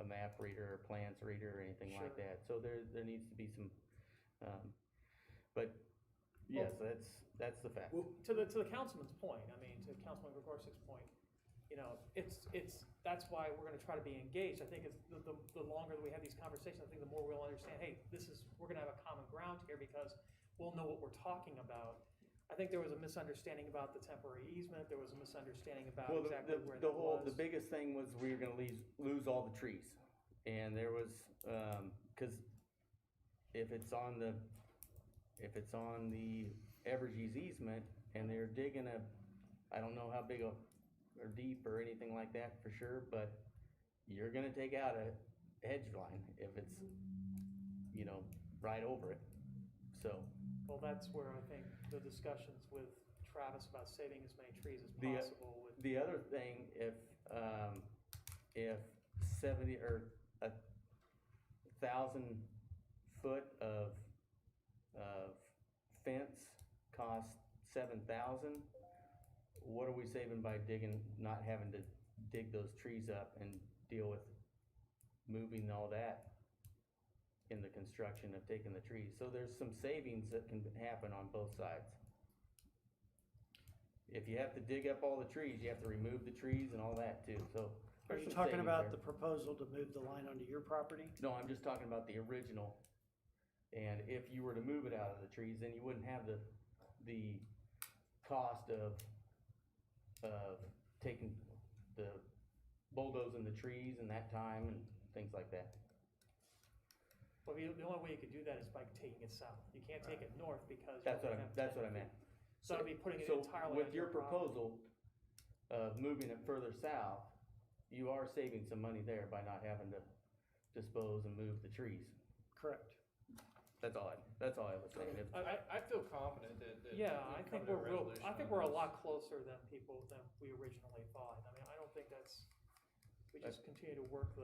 S9: map reader or plans reader or anything like
S1: Sure.
S9: that. So there needs to be some, but yes, that's the fact.
S1: To the councilman's point, I mean, to Councilman Gregorcic's point, that's why we're gonna try to be engaged. I think it's the longer that we have these conversations, I think the more we'll understand, hey, we're gonna have a common ground here because we'll know what we're talking about. I think there was a misunderstanding about the temporary easement, there was a misunderstanding about
S9: Well,
S1: exactly where that was.
S9: the biggest thing was we were gonna lose all the trees. And there was, cause if it's on the Evergy's easement and they're digging I don't know how big or deep or anything like that for sure, but you're gonna take out a hedge line if it's, right over it, so.
S1: Well, that's where I think the discussions with Travis about saving as many trees as possible with.
S9: The other thing, if 70 or 1,000 foot of fence costs 7,000, what are we saving by not having to dig those trees up and deal with moving all that in the construction of taking the trees? So there's some savings that can happen on both sides. If you have to dig up all the trees, you have to remove the trees and all that too, so.
S11: Are
S9: there's
S11: you
S9: some
S11: talking
S9: savings
S11: about
S9: there.
S11: the proposal to move the line onto your property?
S9: No, I'm just talking about the original. And if you were to move it out of the trees, then you wouldn't have the cost of taking bulldozing the trees and that time and things like that.
S1: Well, the only way you could do that is by taking it south. You can't take it north because.
S9: That's
S1: you
S9: what
S1: only have
S9: that's
S1: 10
S9: what I meant.
S1: So that'd be putting it
S9: So
S1: entirely
S9: with
S1: on
S9: your
S1: property.
S9: proposal of moving it further south, you are saving some money there by not having to dispose and move the trees.
S11: Correct.
S9: That's all I was saying.
S12: I feel confident that.
S1: Yeah,
S12: we've
S1: I
S12: come
S1: think
S12: to a
S1: we're
S12: resolution
S1: I think
S12: on
S1: we're a
S12: this.
S1: lot closer than we originally thought. I mean, I don't think we just continue to work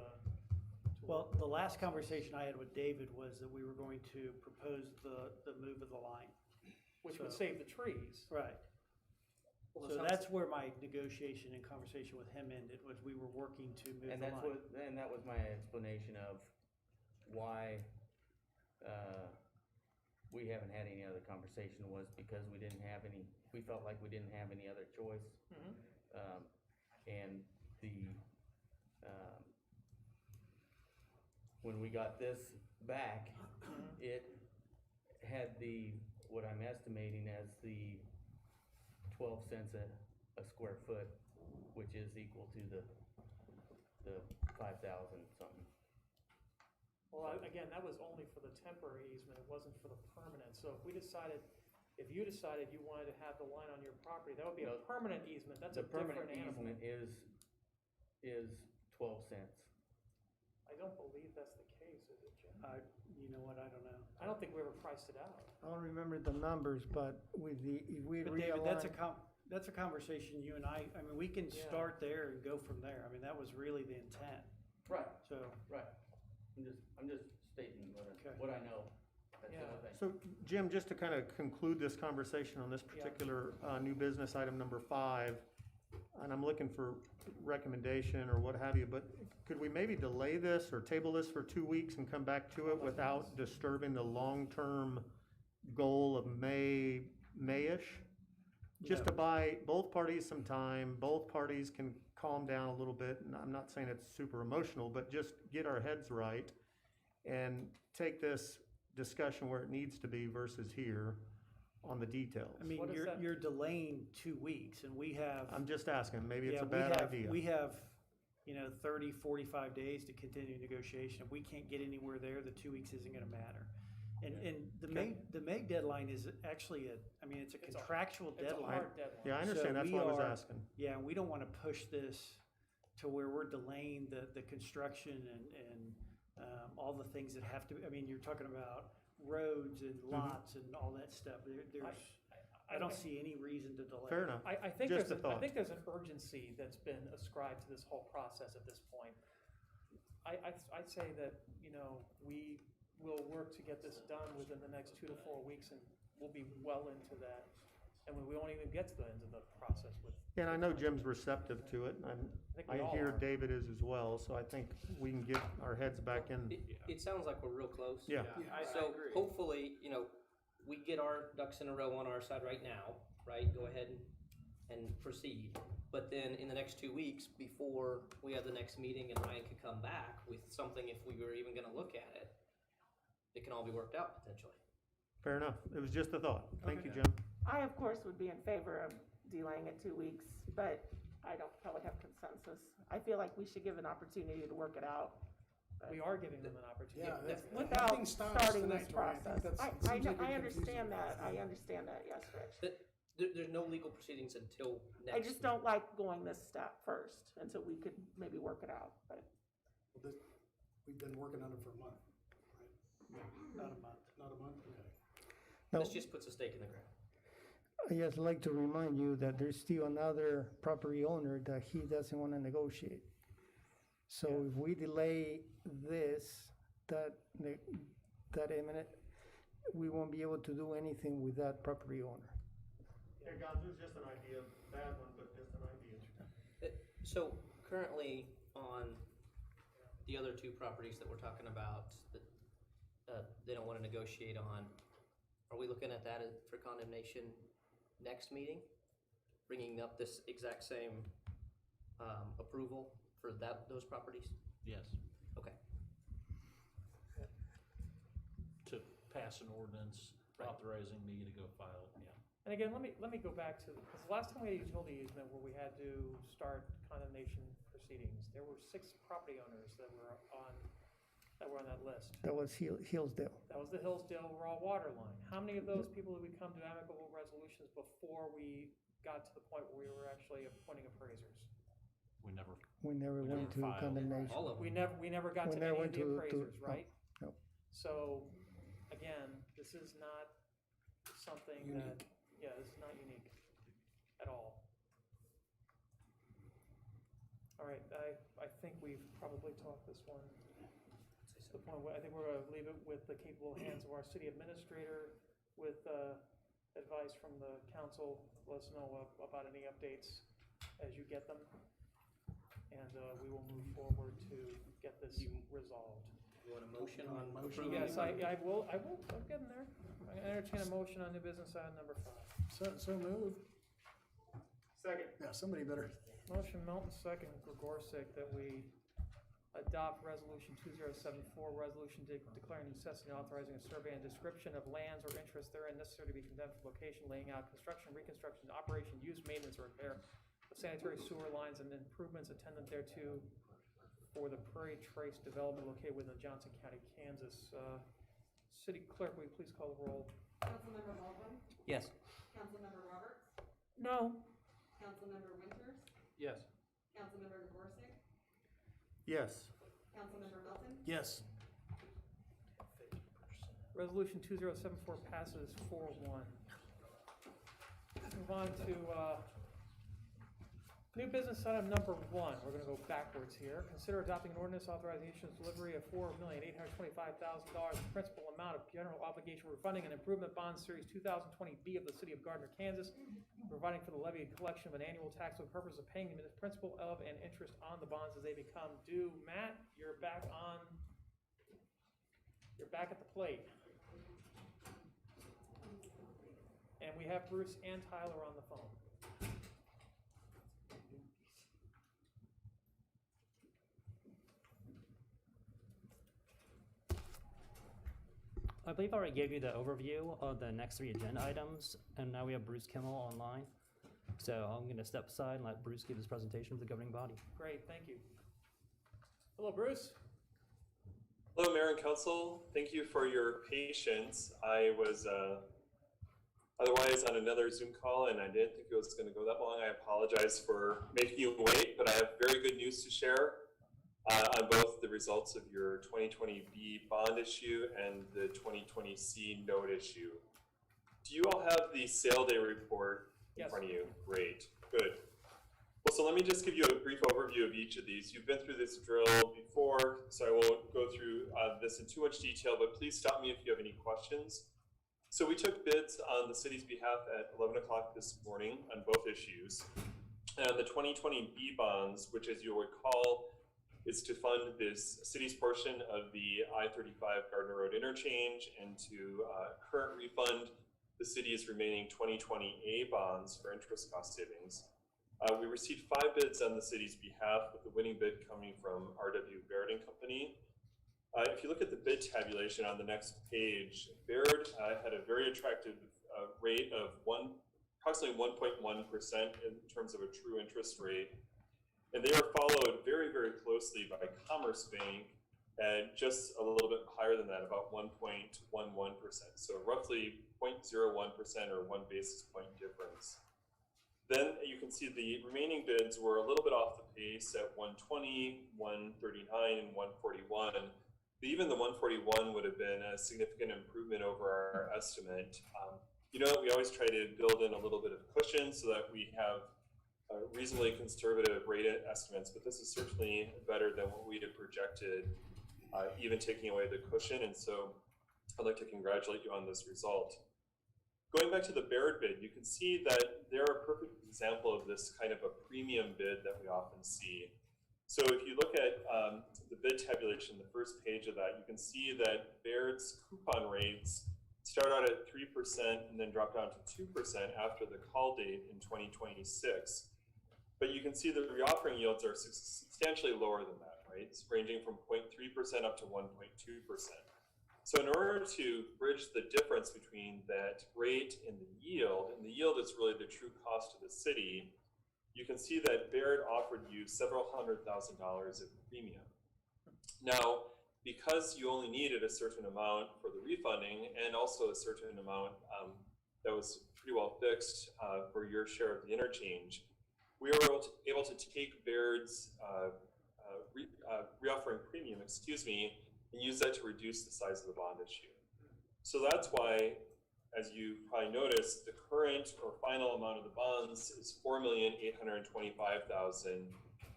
S11: Well, the last conversation I had with David was that we were going to propose the move of the line.
S1: which would
S11: So-
S1: save the trees.
S11: Right.
S14: Well,
S11: So
S14: it sounds-
S11: that's where my negotiation and conversation with him ended, was we were working to move the
S9: And
S11: line.
S9: and that was my explanation of why, we haven't had any other conversation was because we felt like we didn't have any other choice. And when we got this back, it had what I'm estimating as the 12 cents a square foot, which is equal to the 5,000 something.
S1: Well, again, that was only for the temporary easement, it wasn't for the permanent, so if you decided you wanted to have the line on your property, that would be a permanent easement, that's a different animal.
S9: The permanent easement is 12 cents.
S1: I don't believe that's the case, is it, Jim?
S11: You know what, I don't know.
S1: I don't think we ever priced it out.
S4: I don't remember the numbers, but if we
S11: But David, that's
S4: realign.
S11: that's a conversation you and I mean, we can start there and go from there. I mean, that was really the intent.
S9: Right.
S11: So,
S9: Right. I'm just stating what I know. That's the only thing.
S13: So, Jim, just to kind of conclude this conversation on this particular new business item number 5, and I'm looking for recommendation or what have you, but could we maybe delay this or table this for 2 weeks and come back to it without disturbing the long-term goal of May-ish? Just to buy both parties some time, both parties can calm down a little bit, and I'm not saying it's super emotional, but just get our heads right and take this discussion where it needs to be versus here on the details.
S11: I mean, you're delaying 2 weeks and we have.
S13: I'm just asking, maybe it's a
S11: we
S13: bad
S11: have-
S13: idea.
S11: We have, 30, 45 days to continue negotiation. If we can't get anywhere there, the 2 weeks isn't gonna matter. And the May deadline is actually it's a contractual deadline.
S1: It's a hard deadline.
S13: Yeah, I understand, that's
S11: we
S13: why I was
S11: are-
S13: asking.
S11: Yeah, and we don't wanna push this to where we're delaying the construction and all the things that have to, you're talking about roads and lots and all that stuff. I don't see any reason to delay.
S13: Fair enough.
S1: I think
S13: Just
S1: there's
S13: a thought.
S1: I think there's an urgency that's been ascribed to this whole process at this point. I'd say that, we will work to get this done within the next 2 to 4 weeks, and we'll be well into that. And we won't even get to the end of the process with.
S13: And I know Jim's receptive to it, and
S1: think we
S13: I
S1: all
S13: hear
S1: are.
S13: David is as well, so I think we can get our heads back in.
S14: It sounds like we're real close.
S13: Yeah.
S14: So hopefully, we get our ducks in a row on our side right now, right? Go ahead and proceed. But then in the next 2 weeks, before we have the next meeting and Ryan could come back with something, if we were even gonna look at it, it can all be worked out potentially.
S13: Fair enough. It was just a thought. Thank you, Jim.
S2: I, of course, would be in favor of delaying it 2 weeks, but I don't probably have consensus. I feel like we should give an opportunity to work it out.
S1: We are giving them an opportunity.
S2: Without
S3: nothing stops
S2: starting this
S3: tonight, Tori. I think
S2: process.
S3: that's-
S2: I
S3: it seems like you're
S2: understand
S3: confusing
S2: that, I understand that, yes, Rich.
S14: But there's no legal proceedings until next.
S2: I just don't like going this step first until we could maybe work it out, but.
S3: We've been working on it for a month, right?
S11: Not a month.
S3: Not a month, okay.
S4: No.
S14: This just puts a stake in the ground.
S4: I just like to remind you that there's still another property owner that he doesn't want to negotiate. So if we delay this, that imminent, we won't be able to do anything with that property owner.
S13: Hey, guys, it was just an idea, bad one, but just an idea.
S14: So currently on the other 2 properties that we're talking about that they don't want to negotiate on, are we looking at that for condemnation next meeting? Bringing up this exact same approval for those properties?
S7: Yes.
S14: Okay.
S7: To pass an ordinance authorizing me to go file, yeah.
S1: And again, let me go back to, because the last time we had a utility easement where we had to start condemnation proceedings, there were 6 property owners that were on that list.
S4: That was Hillsdale.
S1: That was the Hillsdale Raw Water Line. How many of those people did we come to amicable resolutions before we got to the point where we were actually appointing appraisers?
S7: We never
S4: went to
S7: filed.
S4: condemnation.
S14: All of them.
S1: We never got
S4: We
S1: to
S4: never
S1: any
S4: went
S1: of the
S4: to-
S1: appraisers,
S4: no,
S1: right?
S4: no.
S1: So, again, this is not something that, this is not unique at all. All right, I think we've probably talked this one to the point where I think we're gonna leave it with the capable hands of our city administrator with advice from the council. Let us know about any updates as you get them. And we will move forward to get this resolved.
S14: You want a motion on
S3: Motion.
S14: approving?
S1: Yes, I'm getting there. I entertain a motion on new business item number 5.
S3: So moved.
S13: Second.
S3: Yeah, somebody better.
S1: Motion Melton, second Gregorczyk, that we adopt resolution 2074, resolution declaring necessity and authorizing a survey and description of lands or interests therein necessary to be condemned for location, laying out, construction, reconstruction, operation, use, maintenance, or repair of sanitary sewer lines and improvements attendant thereto for the Prairie Trace development located within Johnson County, Kansas. City Clerk, will you please call the roll?
S5: Councilmember Baldwin,
S14: Yes.
S5: Councilmember Roberts,
S2: No.
S5: Councilmember Winters,
S12: Yes.
S5: Councilmember Gregorczyk,
S13: Yes.
S5: Councilmember Melton,
S3: Yes.
S1: Resolution 2074 passes 4-1. Move on to new business item number 1. We're going to go backwards here. Consider adopting an ordinance authorizing the issuance and delivery of $4,825,000 principal amount of general obligation refunding and improvement bond series 2020B of the city of Gardner, Kansas, providing for the levy and collection of an annual tax for the purpose of paying the principal of and interest on the bonds as they become due. Matt, you're back at the plate. And we have Bruce and Tyler on the phone.
S6: I believe I already gave you the overview of the next 3 agenda items, and now we have Bruce Kimmel online. So I'm going to step aside and let Bruce give his presentation to the governing body.
S1: Great, thank you. Hello, Bruce.
S15: Hello, Mayor and Council. Thank you for your patience. I was otherwise on another Zoom call, and I didn't think it was going to go that long. I apologize for making you wait, but I have very good news to share on both the results of your 2020B bond issue and the 2020C note issue. Do you all have the sale day report in front of you? Great, good. Well, so let me just give you a brief overview of each of these. You've been through this drill before, so I won't go through this in too much detail, but please stop me if you have any questions. So we took bids on the city's behalf at 11 o'clock this morning on both issues. And the 2020B bonds, which as you'll recall, is to fund this city's portion of the I-35 Gardner Road interchange and to current refund the city's remaining 2020A bonds for interest cost savings. We received 5 bids on the city's behalf, with the winning bid coming from R.W. Baird & Company. If you look at the bid tabulation on the next page, Baird had a very attractive rate of approximately 1.1% in terms of a true interest rate. And they are followed very, very closely by Commerce Bank at just a little bit higher than that, about 1.11%. So roughly 0.01% or 1 basis point difference. Then you can see the remaining bids were a little bit off the pace at 120, 139, and 141. But even the 141 would have been a significant improvement over our estimate. You know, we always try to build in a little bit of cushion so that we have reasonably conservative rate estimates, but this is certainly better than what we had projected, even taking away the cushion. And so I'd like to congratulate you on this result. Going back to the Baird bid, you can see that they're a perfect example of this kind of a premium bid that we often see. So if you look at the bid tabulation, the first page of that, you can see that Baird's coupon rates start out at 3% and then drop down to 2% after the call date in 2026. But you can see the reoffering yields are substantially lower than that, right? It's ranging from 0.3% up to 1.2%. So in order to bridge the difference between that rate and the yield is really the true cost to the city, you can see that Baird offered you several $100,000 of premium. Now, because you only needed a certain amount for the refunding and also a certain amount that was pretty well fixed for your share of the interchange, we were able to take Baird's reoffering premium, and use that to reduce the size of the bond issue. So that's why, as you probably noticed, the current or final amount of the bonds is $4,825,000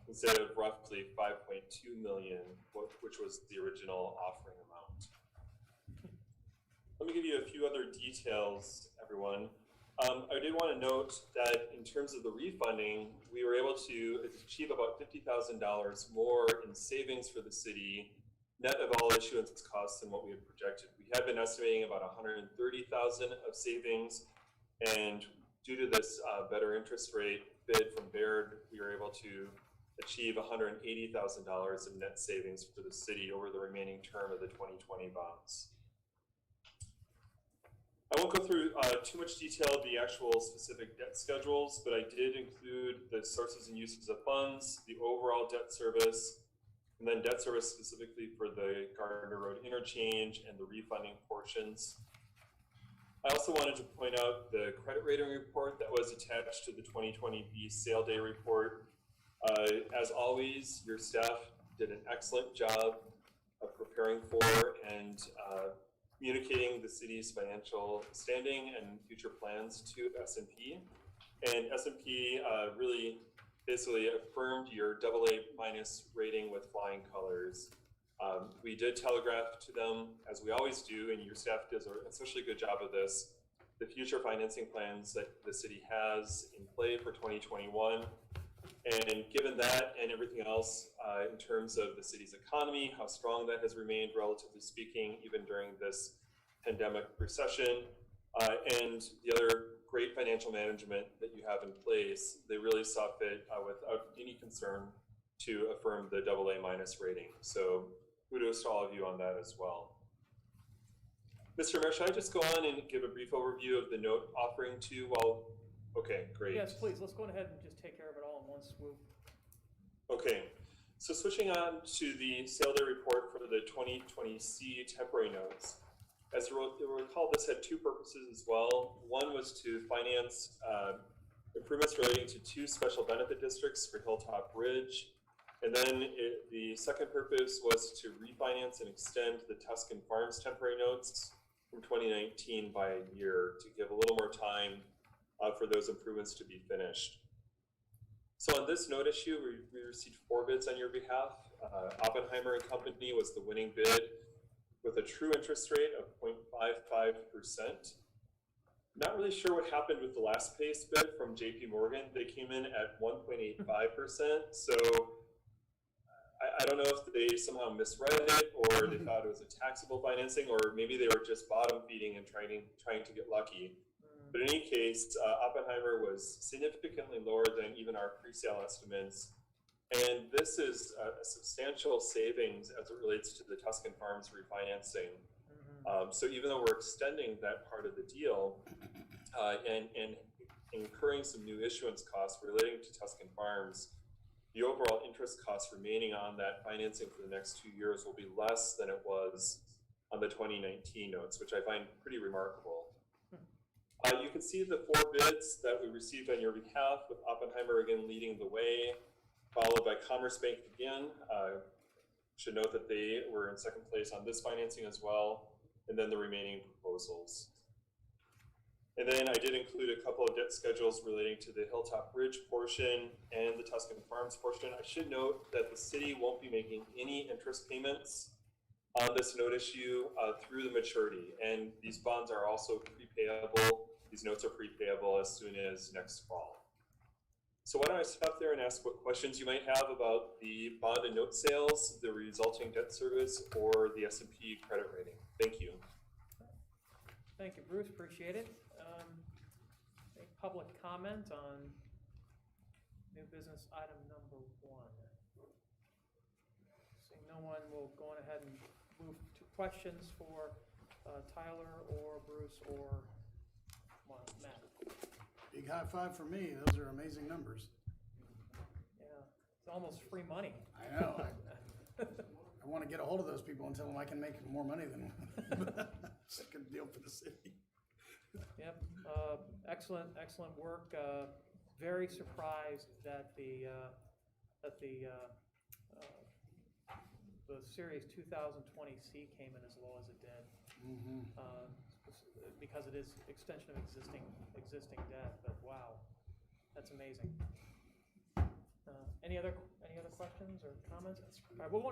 S15: instead of roughly $5.2 million, which was the original offering amount. Let me give you a few other details, everyone. I did want to note that in terms of the refunding, we were able to achieve about $50,000 more in savings for the city, net of all issuance costs and what we had projected. We had been estimating about 130,000 of savings, and due to this better interest rate bid from Baird, we were able to achieve $180,000 in net savings for the city over the remaining term of the 2020 bonds. I won't go through too much detail of the actual specific debt schedules, but I did include the sources and uses of funds, the overall debt service, and then debt service specifically for the Gardner Road interchange and the refunding portions. I also wanted to point out the credit rating report that was attached to the 2020 sale day report. As always, your staff did an excellent job of preparing for and communicating the city's financial standing and future plans to S&P. And S&P really basically affirmed your AA- rating with flying colors. We did telegraph to them, as we always do, and your staff does an especially good job of this, the future financing plans that the city has in play for 2021. And given that and everything else in terms of the city's economy, how strong that has remained, relatively speaking, even during this pandemic recession, and the other great financial management that you have in place, they really saw fit without any concern to affirm the AA- rating. So kudos to all of you on that as well. Mr. Mayor, should I just go on and give a brief overview of the note offering too? Well, okay, great.
S1: Yes, please, let's go ahead and just take care of it all in one swoop.
S15: Okay, so switching on to the sale day report for the 2020C temporary notes. As you'll recall, this had two purposes as well. One was to finance improvements relating to 2 special benefit districts for Hilltop Ridge. And then the second purpose was to refinance and extend the Tuscan Farms temporary notes from 2019 by a year to give a little more time for those improvements to be finished. So on this note issue, we received 4 bids on your behalf. Oppenheimer and Company was the winning bid with a true interest rate of 0.55%. Not really sure what happened with the last pace bid from JP Morgan. They came in at 1.85%. So I don't know if they somehow misread it, or they thought it was a taxable financing, or maybe they were just bottom feeding and trying to get lucky. But in any case, Oppenheimer was significantly lower than even our pre-sale estimates. And this is a substantial savings as it relates to the Tuscan Farms refinancing. So even though we're extending that part of the deal and incurring some new issuance costs relating to Tuscan Farms, the overall interest costs remaining on that financing for the next 2 years will be less than it was on the 2019 notes, which I find pretty remarkable. You can see the 4 bids that we received on your behalf, with Oppenheimer again leading the way, followed by Commerce Bank again. Should note that they were in second place on this financing as well, and then the remaining proposals. And then I did include a couple of debt schedules relating to the Hilltop Ridge portion and the Tuscan Farms portion. I should note that the city won't be making any interest payments on this note issue through the maturity, and these bonds are also prepayable. These notes are prepayable as soon as next fall. So why don't I stop there and ask what questions you might have about the bond and note sales, the resulting debt service, or the S&P credit rating. Thank you.
S1: Thank you, Bruce, appreciate it. Any public comment on new business item number 1? Seeing no one, we'll go on ahead and move to questions for Tyler or Bruce or Matt.
S3: Big high five for me. Those are amazing numbers.
S1: Yeah, it's almost free money.
S3: I know. I want to get a hold of those people and tell them I can make more money than it's a good deal for the city.
S1: Yep, excellent work. Very surprised that the Series 2020C came in as low as it did. Because it is extension of existing debt, but wow, that's amazing. Any other questions or comments? All right, we'll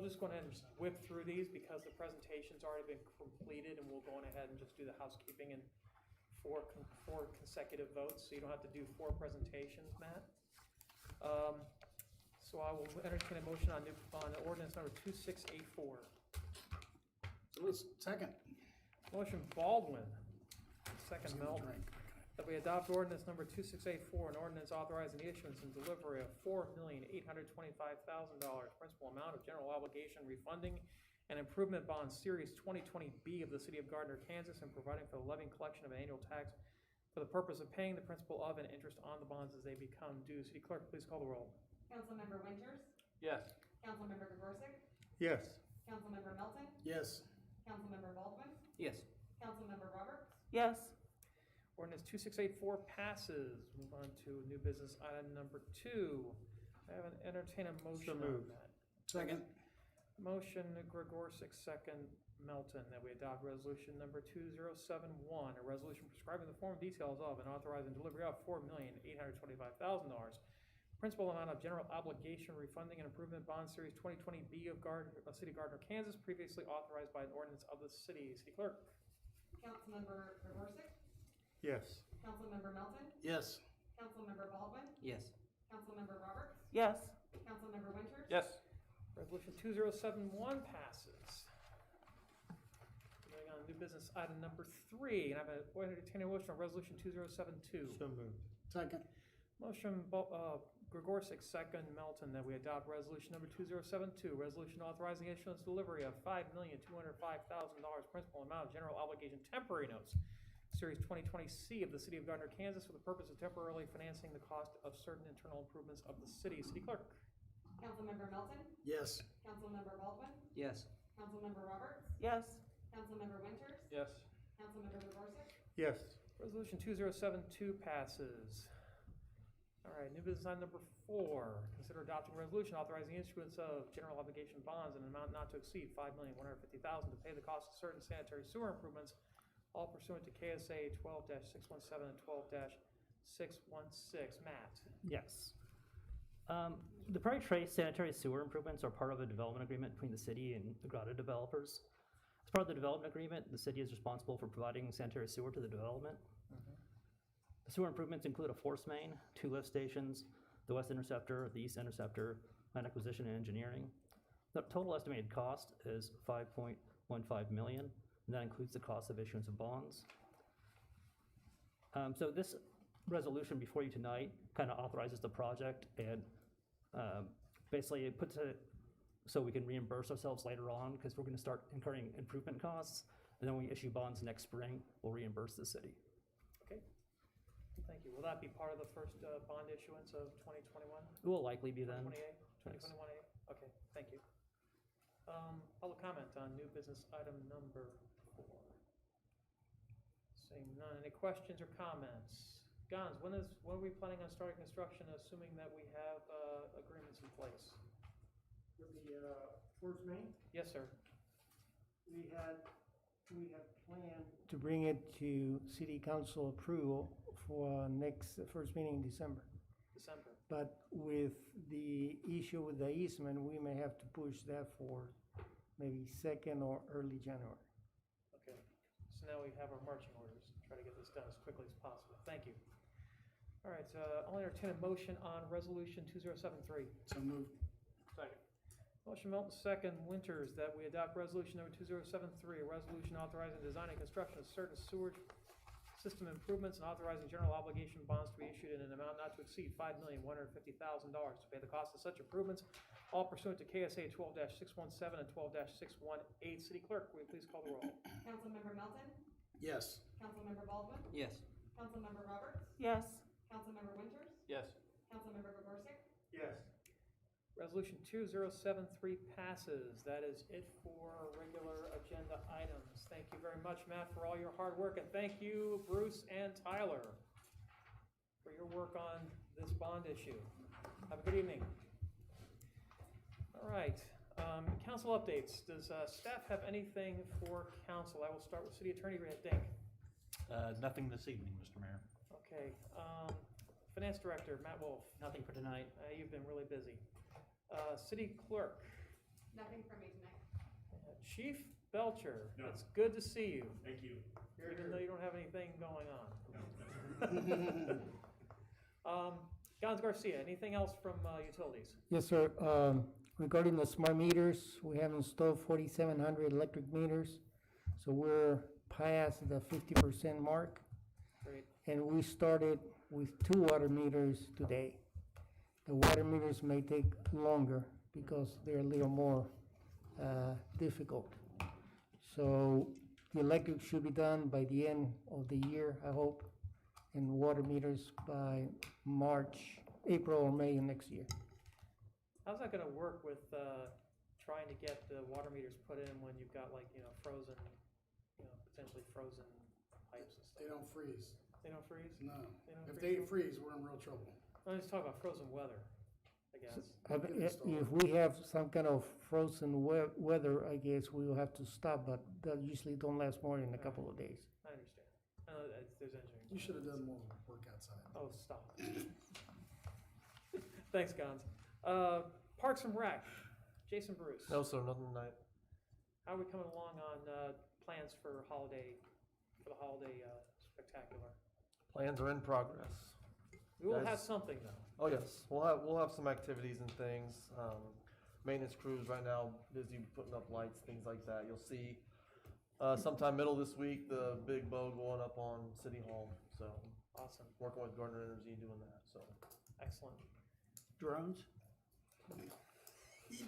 S1: just go ahead and whip through these because the presentation's already been completed, and we'll go on ahead and just do the housekeeping and four consecutive votes, so you don't have to do 4 presentations, Matt. So I will entertain a motion on ordinance number 2684.
S3: Second.
S1: Motion Baldwin, second
S3: Someone
S1: Melton,
S3: drink.
S1: that we adopt ordinance number 2684, an ordinance authorizing the issuance and delivery of $4,825,000 principal amount of general obligation refunding and improvement bonds series 2020B of the city of Gardner, Kansas, and providing for the levying collection of an annual tax for the purpose of paying the principal of and interest on the bonds as they become due. City Clerk, please call the roll.
S5: Councilmember Winters,
S12: Yes.
S5: Councilmember Gvorse,
S13: Yes.
S5: Councilmember Melton,
S3: Yes.
S5: Councilmember Baldwin,
S14: Yes.
S5: Councilmember Roberts,
S2: Yes.
S1: Ordinance 2684 passes. Move on to new business item number 2. I have an entertain a motion on
S13: moved.
S1: that.
S3: Second.
S1: Motion Gregorczyk, second Melton, that we adopt resolution number 2071, a resolution prescribing the form and details of and authorizing delivery of $4,825,000 principal amount of general obligation refunding and improvement bond series 2020B of City of Gardner, Kansas, previously authorized by an ordinance of the city. City Clerk.
S5: Councilmember Gvorse,
S13: Yes.
S5: Councilmember Melton,
S3: Yes.
S5: Councilmember Baldwin,
S14: Yes.
S5: Councilmember Roberts,
S2: Yes.
S5: Councilmember Winters,
S12: Yes.
S1: Resolution 2071 passes. Moving on, new business item number 3, and I'm going to entertain a motion on resolution 2072.
S13: So moved.
S3: Second.
S1: Motion Gregorczyk, second Melton, that we adopt resolution number 2072, resolution authorizing issuance delivery of $5,205,000 principal amount of general obligation temporary notes, series 2020C of the city of Gardner, Kansas, for the purpose of temporarily financing the cost of certain internal improvements of the city. City Clerk.
S5: Councilmember Melton,
S3: Yes.
S5: Councilmember Baldwin,
S14: Yes.
S5: Councilmember Roberts,
S2: Yes.
S5: Councilmember Winters,
S12: Yes.
S5: Councilmember Gvorse,
S13: Yes.
S1: Resolution 2072 passes. All right, new business item number 4. Consider adopting a resolution authorizing issuance of general obligation bonds in an amount not to exceed $5,150,000 to pay the cost of certain sanitary sewer improvements, all pursuant to KSA 12-617 and 12-616. Matt.
S6: Yes. The Prairie Trace sanitary sewer improvements are part of a development agreement between the city and the Grotto developers. As part of the development agreement, the city is responsible for providing sanitary sewer to the development. The sewer improvements include a force main, 2 lift stations, the west interceptor, the east interceptor, land acquisition and engineering. The total estimated cost is $5.15 million, and that includes the cost of issuance of bonds. So this resolution before you tonight kind of authorizes the project and basically it puts it so we can reimburse ourselves later on because we're going to start incurring improvement costs, and then when we issue bonds next spring, we'll reimburse the city.
S1: Okay. Thank you. Will that be part of the first bond issuance of 2021?
S6: It will likely be then.
S1: 2021A? Okay, thank you. Public comment on new business item number 4. Seeing none. Any questions or comments? Gons, when are we planning on starting construction, assuming that we have agreements in place?
S4: For the force main,
S1: Yes, sir.
S4: we have planned to bring it to city council approval for next first meeting in December.
S1: December.
S4: But with the issue with the easement, we may have to push that for maybe second or early January.
S1: Okay. So now we have our marching orders to try to get this done as quickly as possible. Thank you. All right, I'll entertain a motion on resolution 2073.
S3: So moved.
S12: Second.
S1: Motion Melton, second Winters, that we adopt resolution number 2073, a resolution authorizing design and construction of certain sewage system improvements and authorizing general obligation bonds to be issued in an amount not to exceed $5,150,000 to pay the cost of such improvements, all pursuant to KSA 12-617 and 12-618. City Clerk, will you please call the roll?
S5: Councilmember Melton,
S3: Yes.
S5: Councilmember Baldwin,
S14: Yes.
S5: Councilmember Roberts,
S2: Yes.
S5: Councilmember Winters,
S12: Yes.
S5: Councilmember Gvorse,
S13: Yes.
S1: Resolution 2073 passes. That is it for regular agenda items. Thank you very much, Matt, for all your hard work, and thank you, Bruce and Tyler, for your work on this bond issue. Have a good evening. All right, council updates. Does staff have anything for council? I will start with City Attorney Dink.
S7: Nothing this evening, Mr. Mayor.
S1: Okay, Finance Director Matt Wolf.
S6: Nothing for tonight.
S1: You've been really busy. City Clerk.
S5: nothing from me tonight.
S1: Chief Belcher.
S16: No.
S1: It's good to see you.
S16: Thank you.
S1: Even though you don't have anything going on. Gons Garcia, anything else from utilities?
S4: Yes, sir. Regarding the smart meters, we have installed 4,700 electric meters. So we're past the 50% mark.
S1: Great.
S4: And we started with 2 water meters today. The water meters may take longer because they're a little more difficult. So the electric should be done by the end of the year, I hope, and water meters by April or May of next year.
S1: How's that gonna work with trying to get the water meters put in when you've got like, frozen, potentially frozen pipes and stuff?
S3: They don't freeze.
S1: They don't freeze?
S3: No.
S1: They don't
S3: If
S1: freeze?
S3: they freeze, we're in real trouble.
S1: I'm just talking about frozen weather, I guess.
S4: If we have some kind of frozen weather, I guess we will have to stop, but that usually don't last more than a couple of days.
S1: I understand. I know that there's engineering.
S3: You should have done more work outside.
S1: Oh, stop. Thanks, Gons. Parks and Rec, Jason Bruce.
S16: No, sir, nothing tonight.
S1: How are we coming along on plans for the holiday spectacular?
S16: Plans are in progress.
S1: We will
S16: Guys-
S1: have something though.
S16: Oh, yes, we'll have some activities and things. Maintenance crews right now busy putting up lights, things like that. You'll see sometime middle this week, the big bow going up on City Hall. So
S1: Awesome.
S16: working with Gardner Energy doing that, so.
S1: Excellent.
S11: Drones?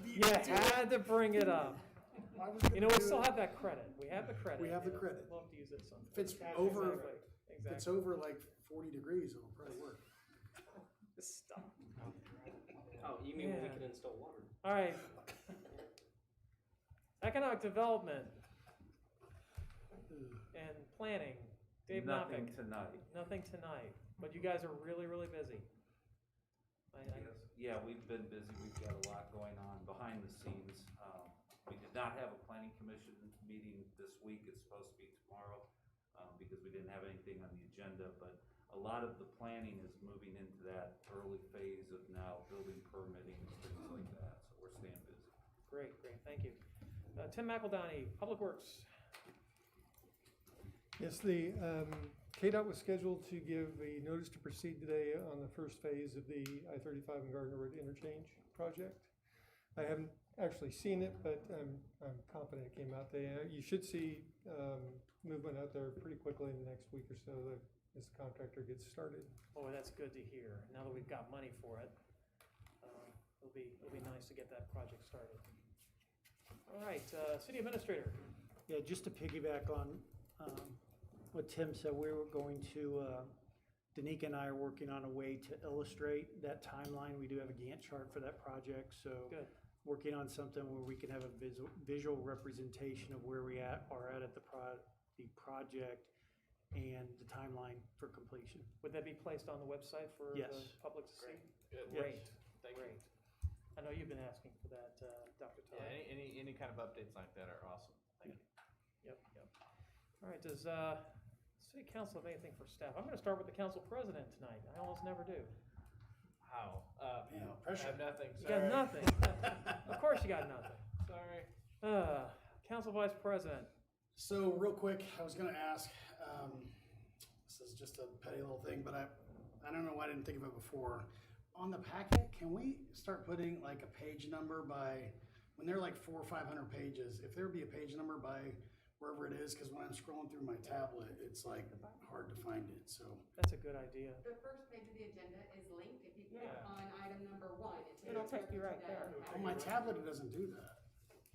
S1: You had to bring it up.
S3: Why was it
S1: We
S3: gonna
S1: still
S3: do it?
S1: have that credit. We have the credit.
S3: We have the
S1: you know.
S3: credit.
S1: We'll have to use it sometime.
S3: If it's over,
S1: Exactly.
S3: if it's over like 40 degrees, it'll probably work.
S1: Stop.
S14: Oh, you mean when we
S1: Yeah.
S14: can install water?
S1: All right. Economic development and planning. Dave
S17: Nothing
S1: Nopik.
S17: tonight.
S1: Nothing tonight, but you guys are really, really busy.
S17: Yeah, we've been busy. We've got a lot going on behind the scenes. We did not have a planning commission meeting this week. It's supposed to be tomorrow because we didn't have anything on the agenda. But a lot of the planning is moving into that early phase of now building permitting and things like that. So we're staying busy.
S1: Great, thank you. Tim McEldowney, Public Works.
S18: Yes, the KDOT was scheduled to give a notice to proceed today on the first phase of the I-35 and Gardner Road interchange project. I haven't actually seen it, but I'm confident it came out there. You should see movement out there pretty quickly in the next week or so as the contractor gets started.
S1: Oh, that's good to hear. Now that we've got money for it, it'll be nice to get that project started. All right, City Administrator.
S11: Yeah, just to piggyback on what Tim said, we were going to, Danica and I are working on a way to illustrate that timeline. We do have a Gantt chart for that project, so
S1: Good.
S11: working on something where we can have a visual representation of where we are at the project and the timeline for completion.
S1: Would that be placed on the website for
S11: Yes.
S1: the public to see?
S11: Great.
S12: Thank you.
S1: Great. I know you've been asking for that, Dr. Todd.
S12: Yeah, any kind of updates like that are awesome.
S1: Thank you. Yep. All right, does City Council have anything for staff? I'm gonna start with the council president tonight. I almost never do.
S12: How?
S3: Man,
S12: I have nothing.
S1: You
S12: Sorry.
S1: got nothing. Of course you got nothing.
S12: Sorry.
S1: Council Vice President.
S3: So real quick, I was gonna ask, this is just a petty little thing, but I don't know why I didn't think of it before. On the packet, can we start putting like a page number by, when they're like 400 or 500 pages, if there would be a page number by wherever it is, because when I'm scrolling through my tablet, it's like hard to find it, so.
S1: That's a good idea.
S5: The first page of the agenda is linked. If you click
S2: Yeah.
S5: on item number 1,
S2: It'll take you right there.
S3: On my tablet, it doesn't do that.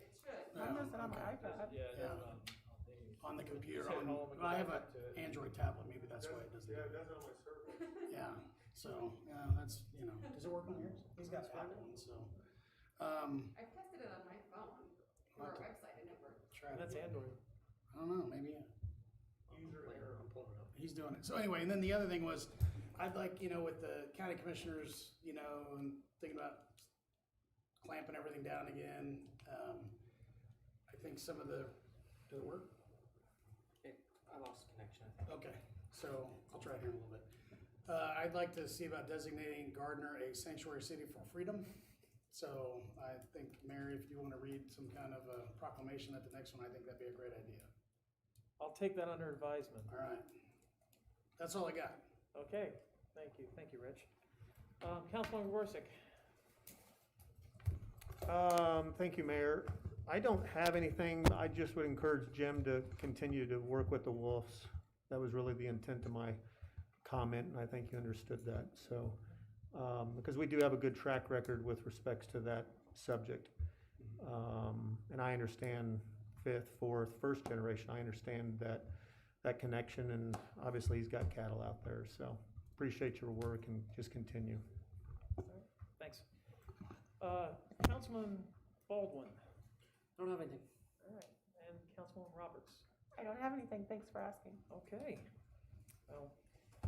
S5: It should.
S2: I'm using it on my iPad.
S3: On the computer,
S12: Said home and go
S3: I have
S12: back
S3: an
S12: to it.
S3: Android tablet, maybe that's why it doesn't.
S18: Yeah, it does it on my server.
S3: Yeah, so, that's, does it work on yours? He's got Apple one, so.
S5: I've tested it on my phone through our website. It never worked.
S3: Try it.
S1: That's Android.
S3: I don't know, maybe.
S11: User error.
S14: I'm pulling it up.
S3: He's doing it. So anyway, and then the other thing was, I'd like, with the county commissioners, and thinking about clamping everything down again, I think some of the, did it work?
S14: I lost connection, I think.
S3: Okay, so I'll try it here in a little bit. I'd like to see about designating Gardner a sanctuary city for freedom. So I think, Mary, if you want to read some kind of a proclamation at the next one, I think that'd be a great idea.
S1: I'll take that under advisement.
S3: All right. That's all I got.
S1: Okay, thank you, Rich. Councilman Gorsick.
S13: Thank you, Mayor. I don't have anything. I just would encourage Jim to continue to work with the Wolves. That was really the intent of my comment, and I think you understood that. So, because we do have a good track record with respects to that subject. And I understand fifth, fourth, first generation. I understand that connection, and obviously he's got cattle out there. So appreciate your work and just continue.
S1: Thanks. Councilman Baldwin.
S14: I don't have anything.
S1: All right, and Councilwoman Roberts.
S2: I don't have anything, thanks for asking.
S1: Okay. Well,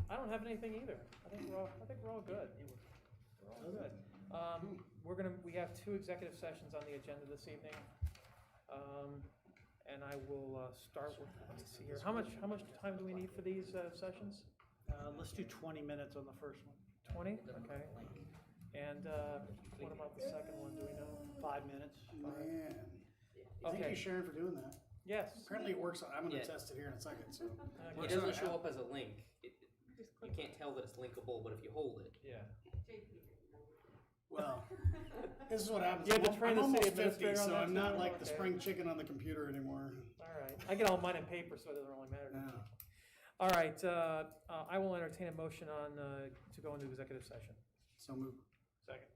S1: I don't have anything either. I think we're all good. We're all good. We have 2 executive sessions on the agenda this evening. And I will start with, let me see here. How much time do we need for these sessions?
S11: Let's do 20 minutes on the first one.
S1: 20? Okay. And what about the second one? Do we know?
S11: 5 minutes.
S3: Man.
S1: Okay.
S3: Thank you, Sharon, for doing that.
S1: Yes.
S3: Apparently it works. I'm going to
S14: Yeah.
S3: test it here in a second. So
S14: It doesn't show up as a link. You can't tell that it's linkable, but if you hold it.
S12: Yeah.
S3: Well, this is what happens.
S1: You had to train
S3: I'm
S1: the city
S3: almost 50,
S1: administrator on
S3: so
S1: that
S3: I'm not
S1: too?
S3: like the
S1: Okay.
S3: spring chicken on the computer anymore.
S1: All right. I get all mine in paper, so it doesn't really matter to me.
S3: Yeah.
S1: All right. I will entertain a motion on to go into executive session.
S3: So move.
S1: Second.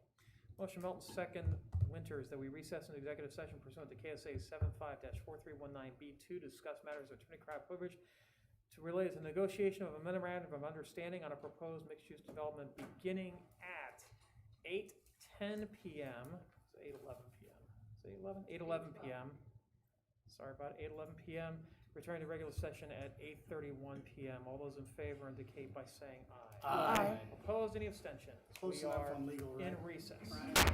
S1: Motion Melton, second Winters, that we recess into executive session pursuant to KSA 75-4319B2 to discuss matters of attorney-client privilege to relate to negotiation of a memorandum of understanding on a proposed mixed-use development beginning at 8:10 p.m. So 8:11 p.m. Is it 8:11 p.m. Sorry about it, 8:11 p.m. Returning to regular session at 8:31 p.m. All those in favor indicate by saying aye.
S3: Aye.
S1: Opposed, any abstentions?
S3: Close
S1: We
S3: enough
S1: are
S3: on legal, right?
S1: in recess.
S3: Right.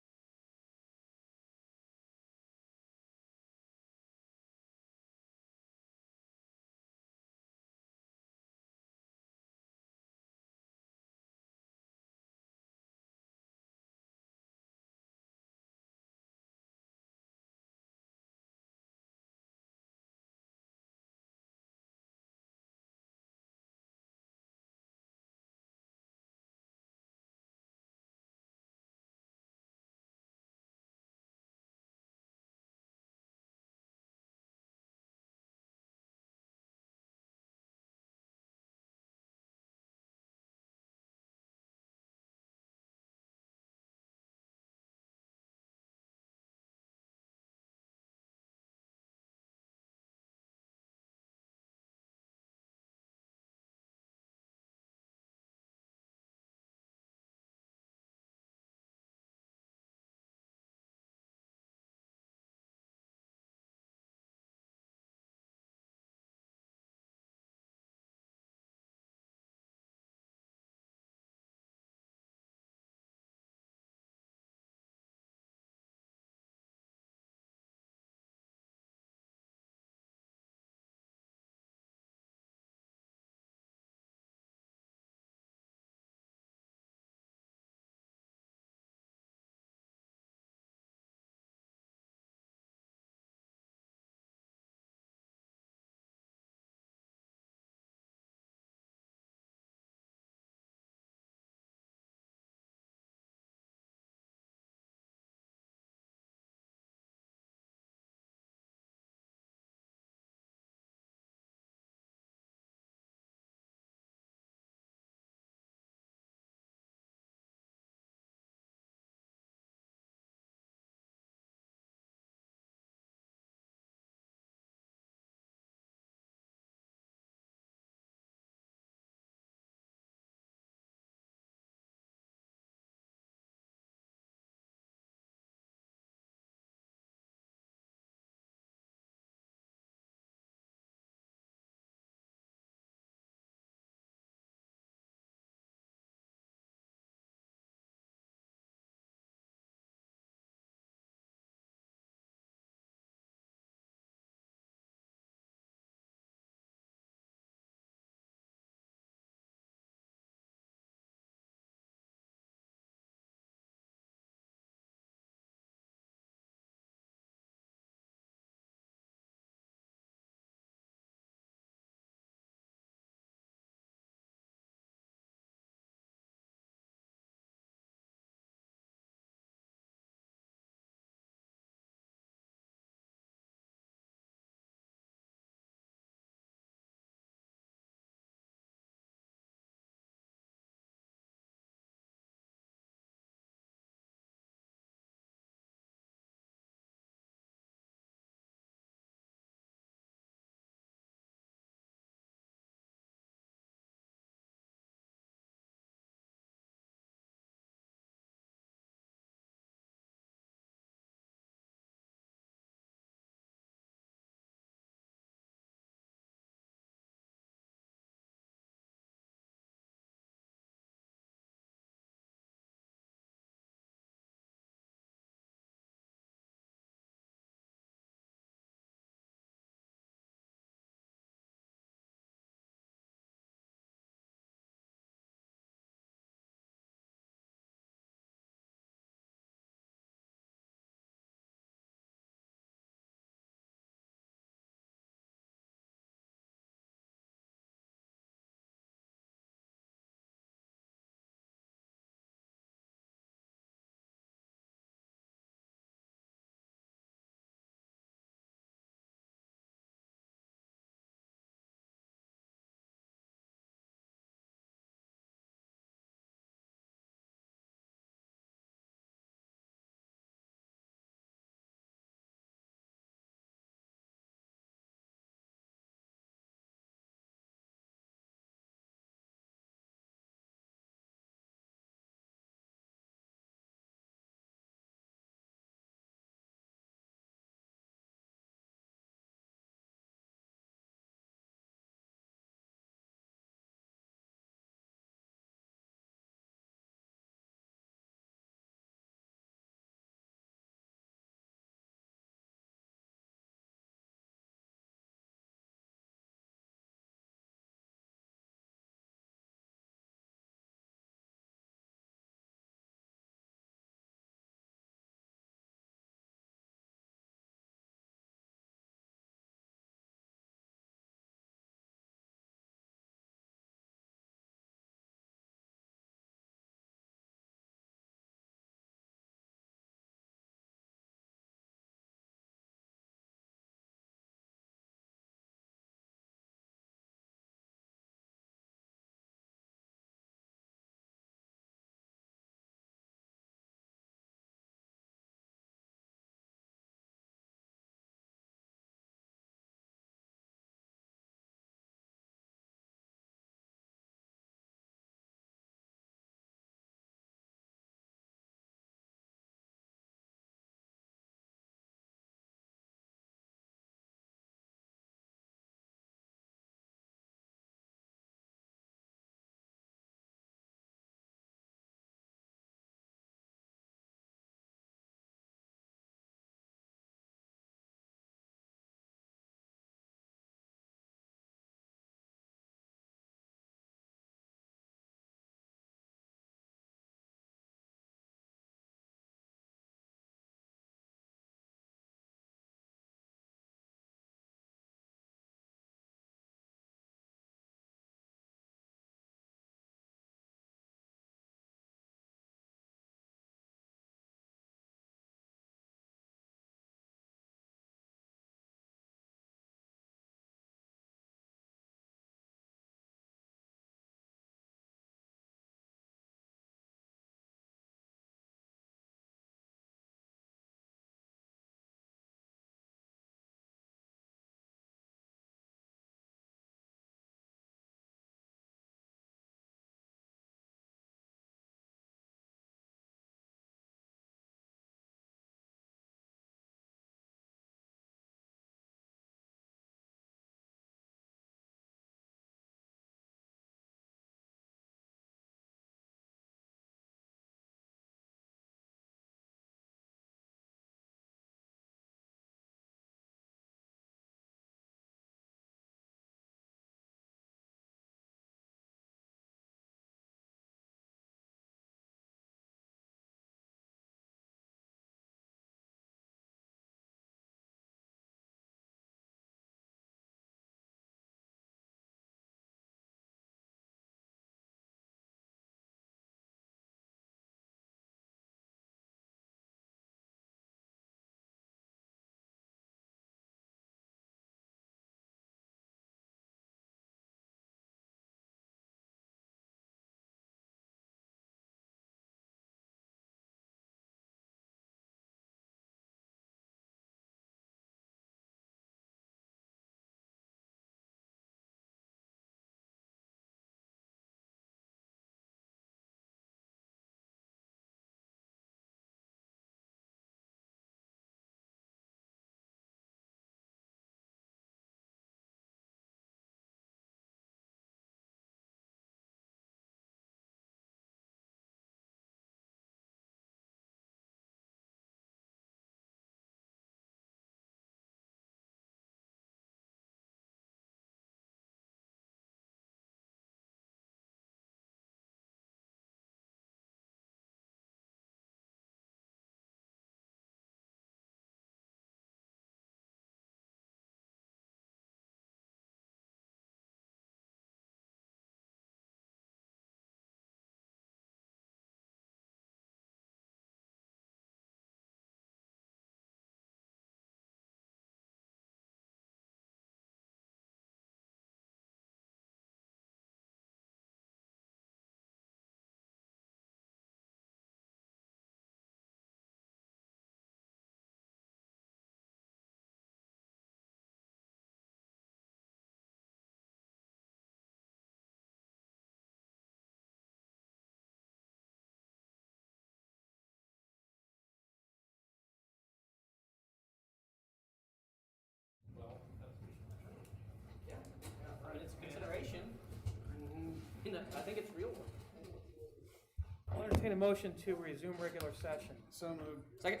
S1: entertain a motion to resume regular session.
S3: So moved.
S14: Second.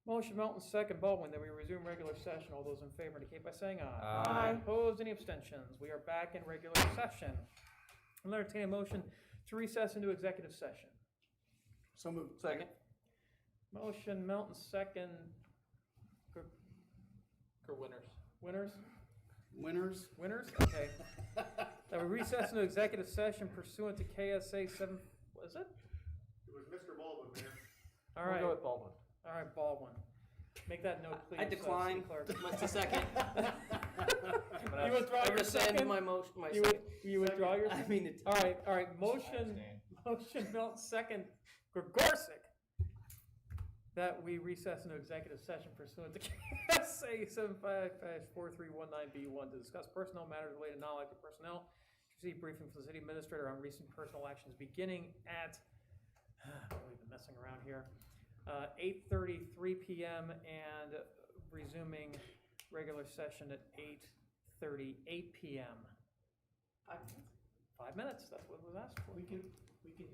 S1: Motion Melton, second Baldwin, that we resume regular session. All those in favor indicate by saying aye.
S12: Aye.
S1: Opposed, any abstentions? We are back in regular session. I'll entertain a motion to recess into executive session.
S3: So moved.
S14: Second.
S1: Motion Melton, second.
S12: For winners.
S1: Winners?
S3: Winners?
S1: Winners? Okay. That we recess into executive session pursuant to KSA 7, what is it?
S13: It was Mr. Baldwin, Mayor.
S1: All
S16: We'll
S1: right.
S16: go with Baldwin.
S1: All right, Baldwin. Make that note, please.
S14: I decline.
S1: City Clerk.
S14: What's the second?
S1: You withdraw
S14: I
S1: your
S14: rescind
S1: second?
S14: my motion, my
S1: You
S14: second.
S1: you withdraw your?
S14: I mean,
S1: All right, motion Melton, second, Gregorczyk, that we recess into executive session pursuant to KSA 75-4319B1 to discuss personnel matters related to non-elected personnel, to receive briefing from the city administrator on recent personnel actions beginning at, we've been messing around here, 8:33 p.m. and resuming regular session at 8:38 p.m. 5 minutes, that's what was asked for.
S11: We can do 10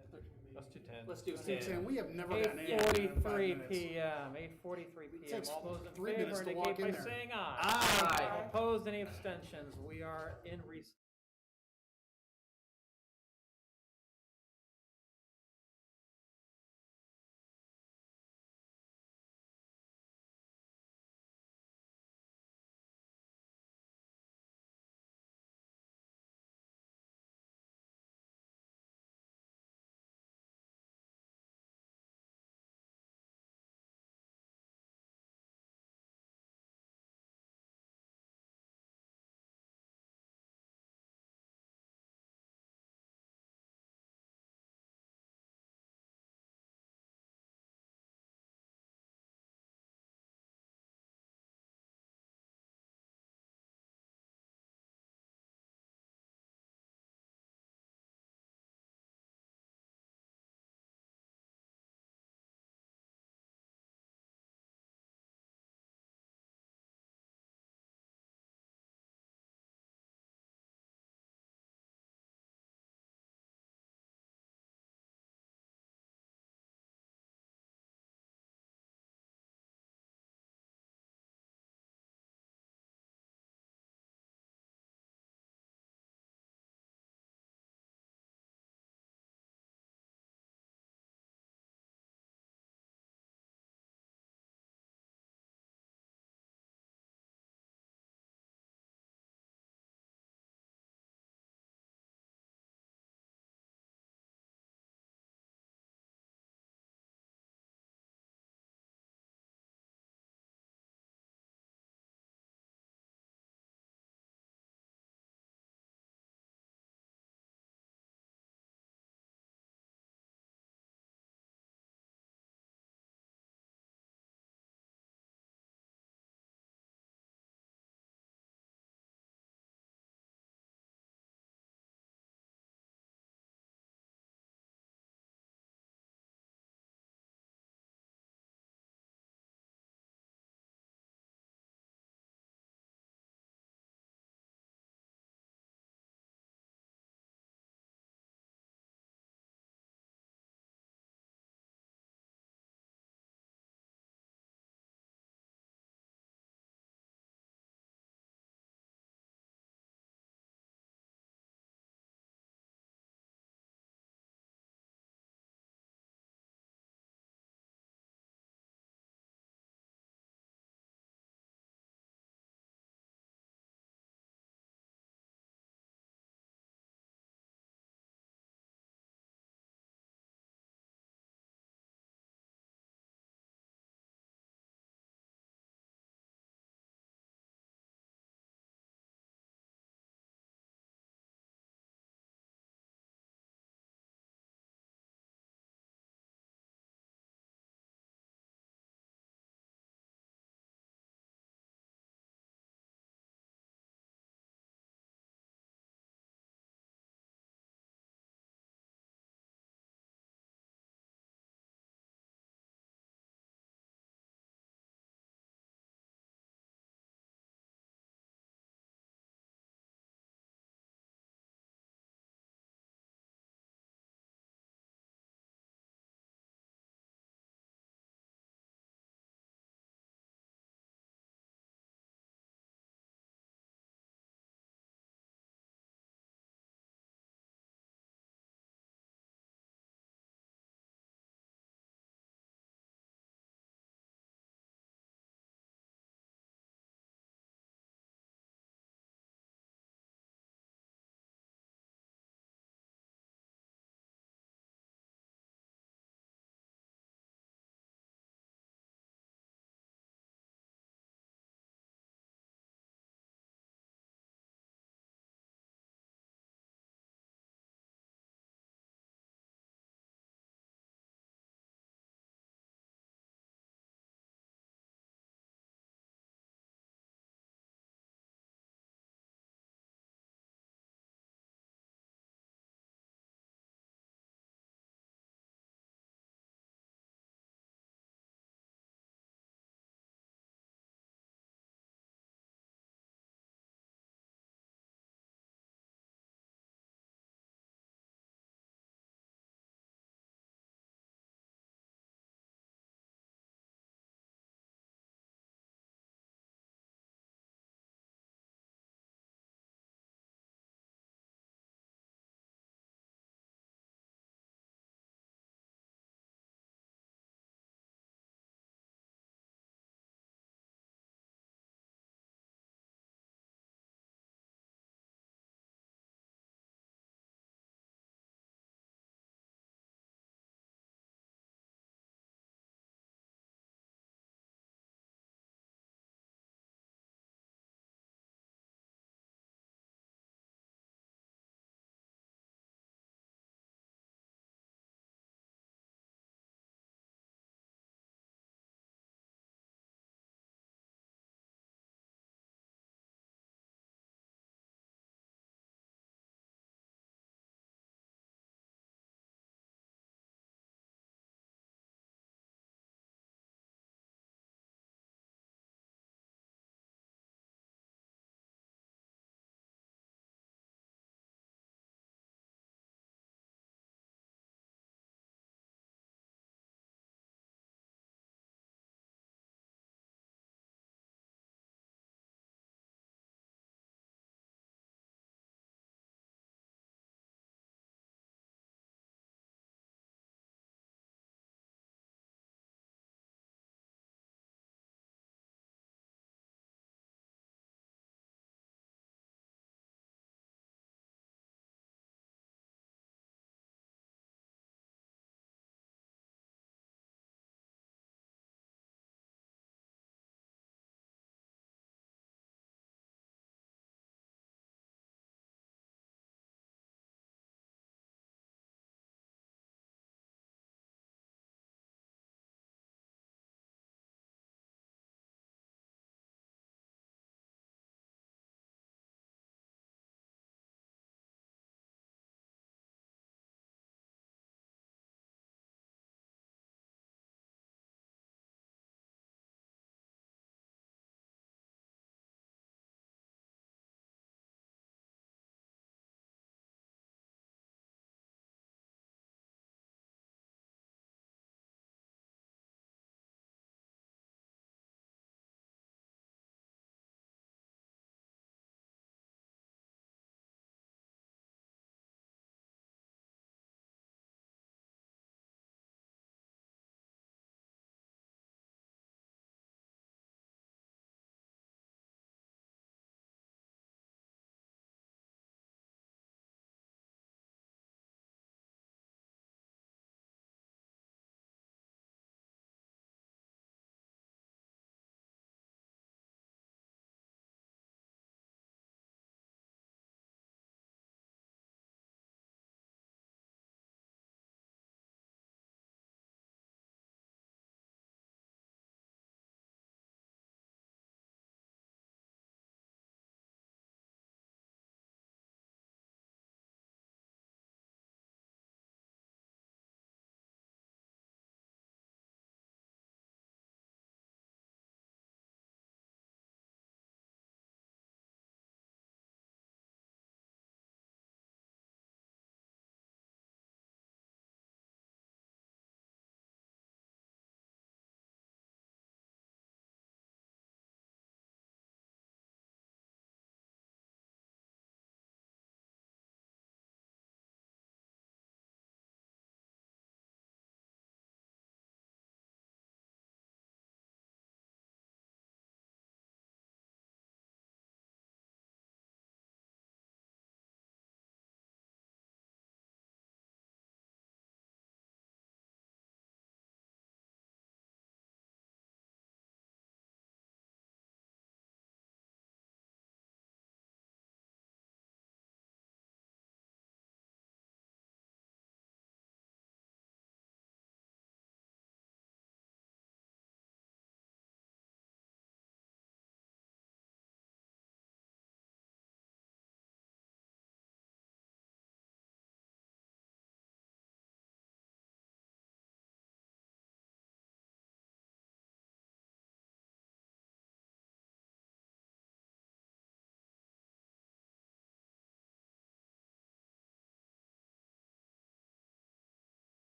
S11: at the meeting.
S12: Let's do 10.
S14: Let's do
S3: Let's do
S14: 10.
S3: 10. We have never gotten anything in 5
S1: 8:43
S3: minutes.
S1: p.m., 8:43 p.m.
S3: takes
S1: All those in
S3: 3
S1: favor
S3: minutes to
S1: indicate
S3: walk in
S1: by
S3: there.
S1: saying aye.
S14: Aye.
S1: Opposed, any abstentions? We are in recess.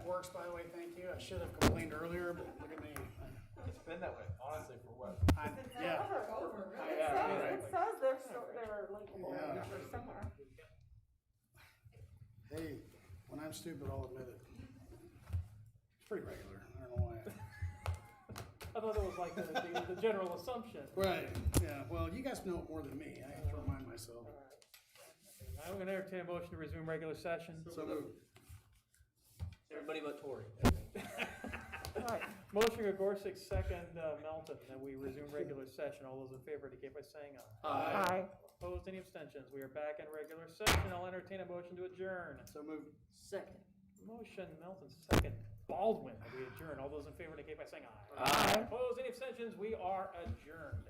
S3: works, by the way, thank you. I should have complained earlier, but look at me.
S12: It's been that way, honestly, for what?
S3: Yeah.
S2: It says they're linkable
S3: Yeah.
S2: or somewhere.
S3: Hey, when I'm stupid, I'll admit it. It's pretty regular, I don't know why.
S1: I thought that was like the general assumption.
S3: Right, yeah, well, you guys know it more than me, I have to remind myself.
S1: I'm gonna entertain a motion to resume regular session.
S3: So moved.
S14: Everybody but Tori.
S1: Motion Gorsick, second Melton, that we resume regular session. All those in favor indicate by saying aye.
S2: Aye.
S1: Opposed, any abstentions? We are back in regular session. I'll entertain a motion to adjourn.
S3: So moved.
S14: Second.
S1: Motion Melton, second Baldwin, that we adjourn. All those in favor indicate by saying aye.
S14: Aye.
S1: Opposed, any abstentions? We are adjourned.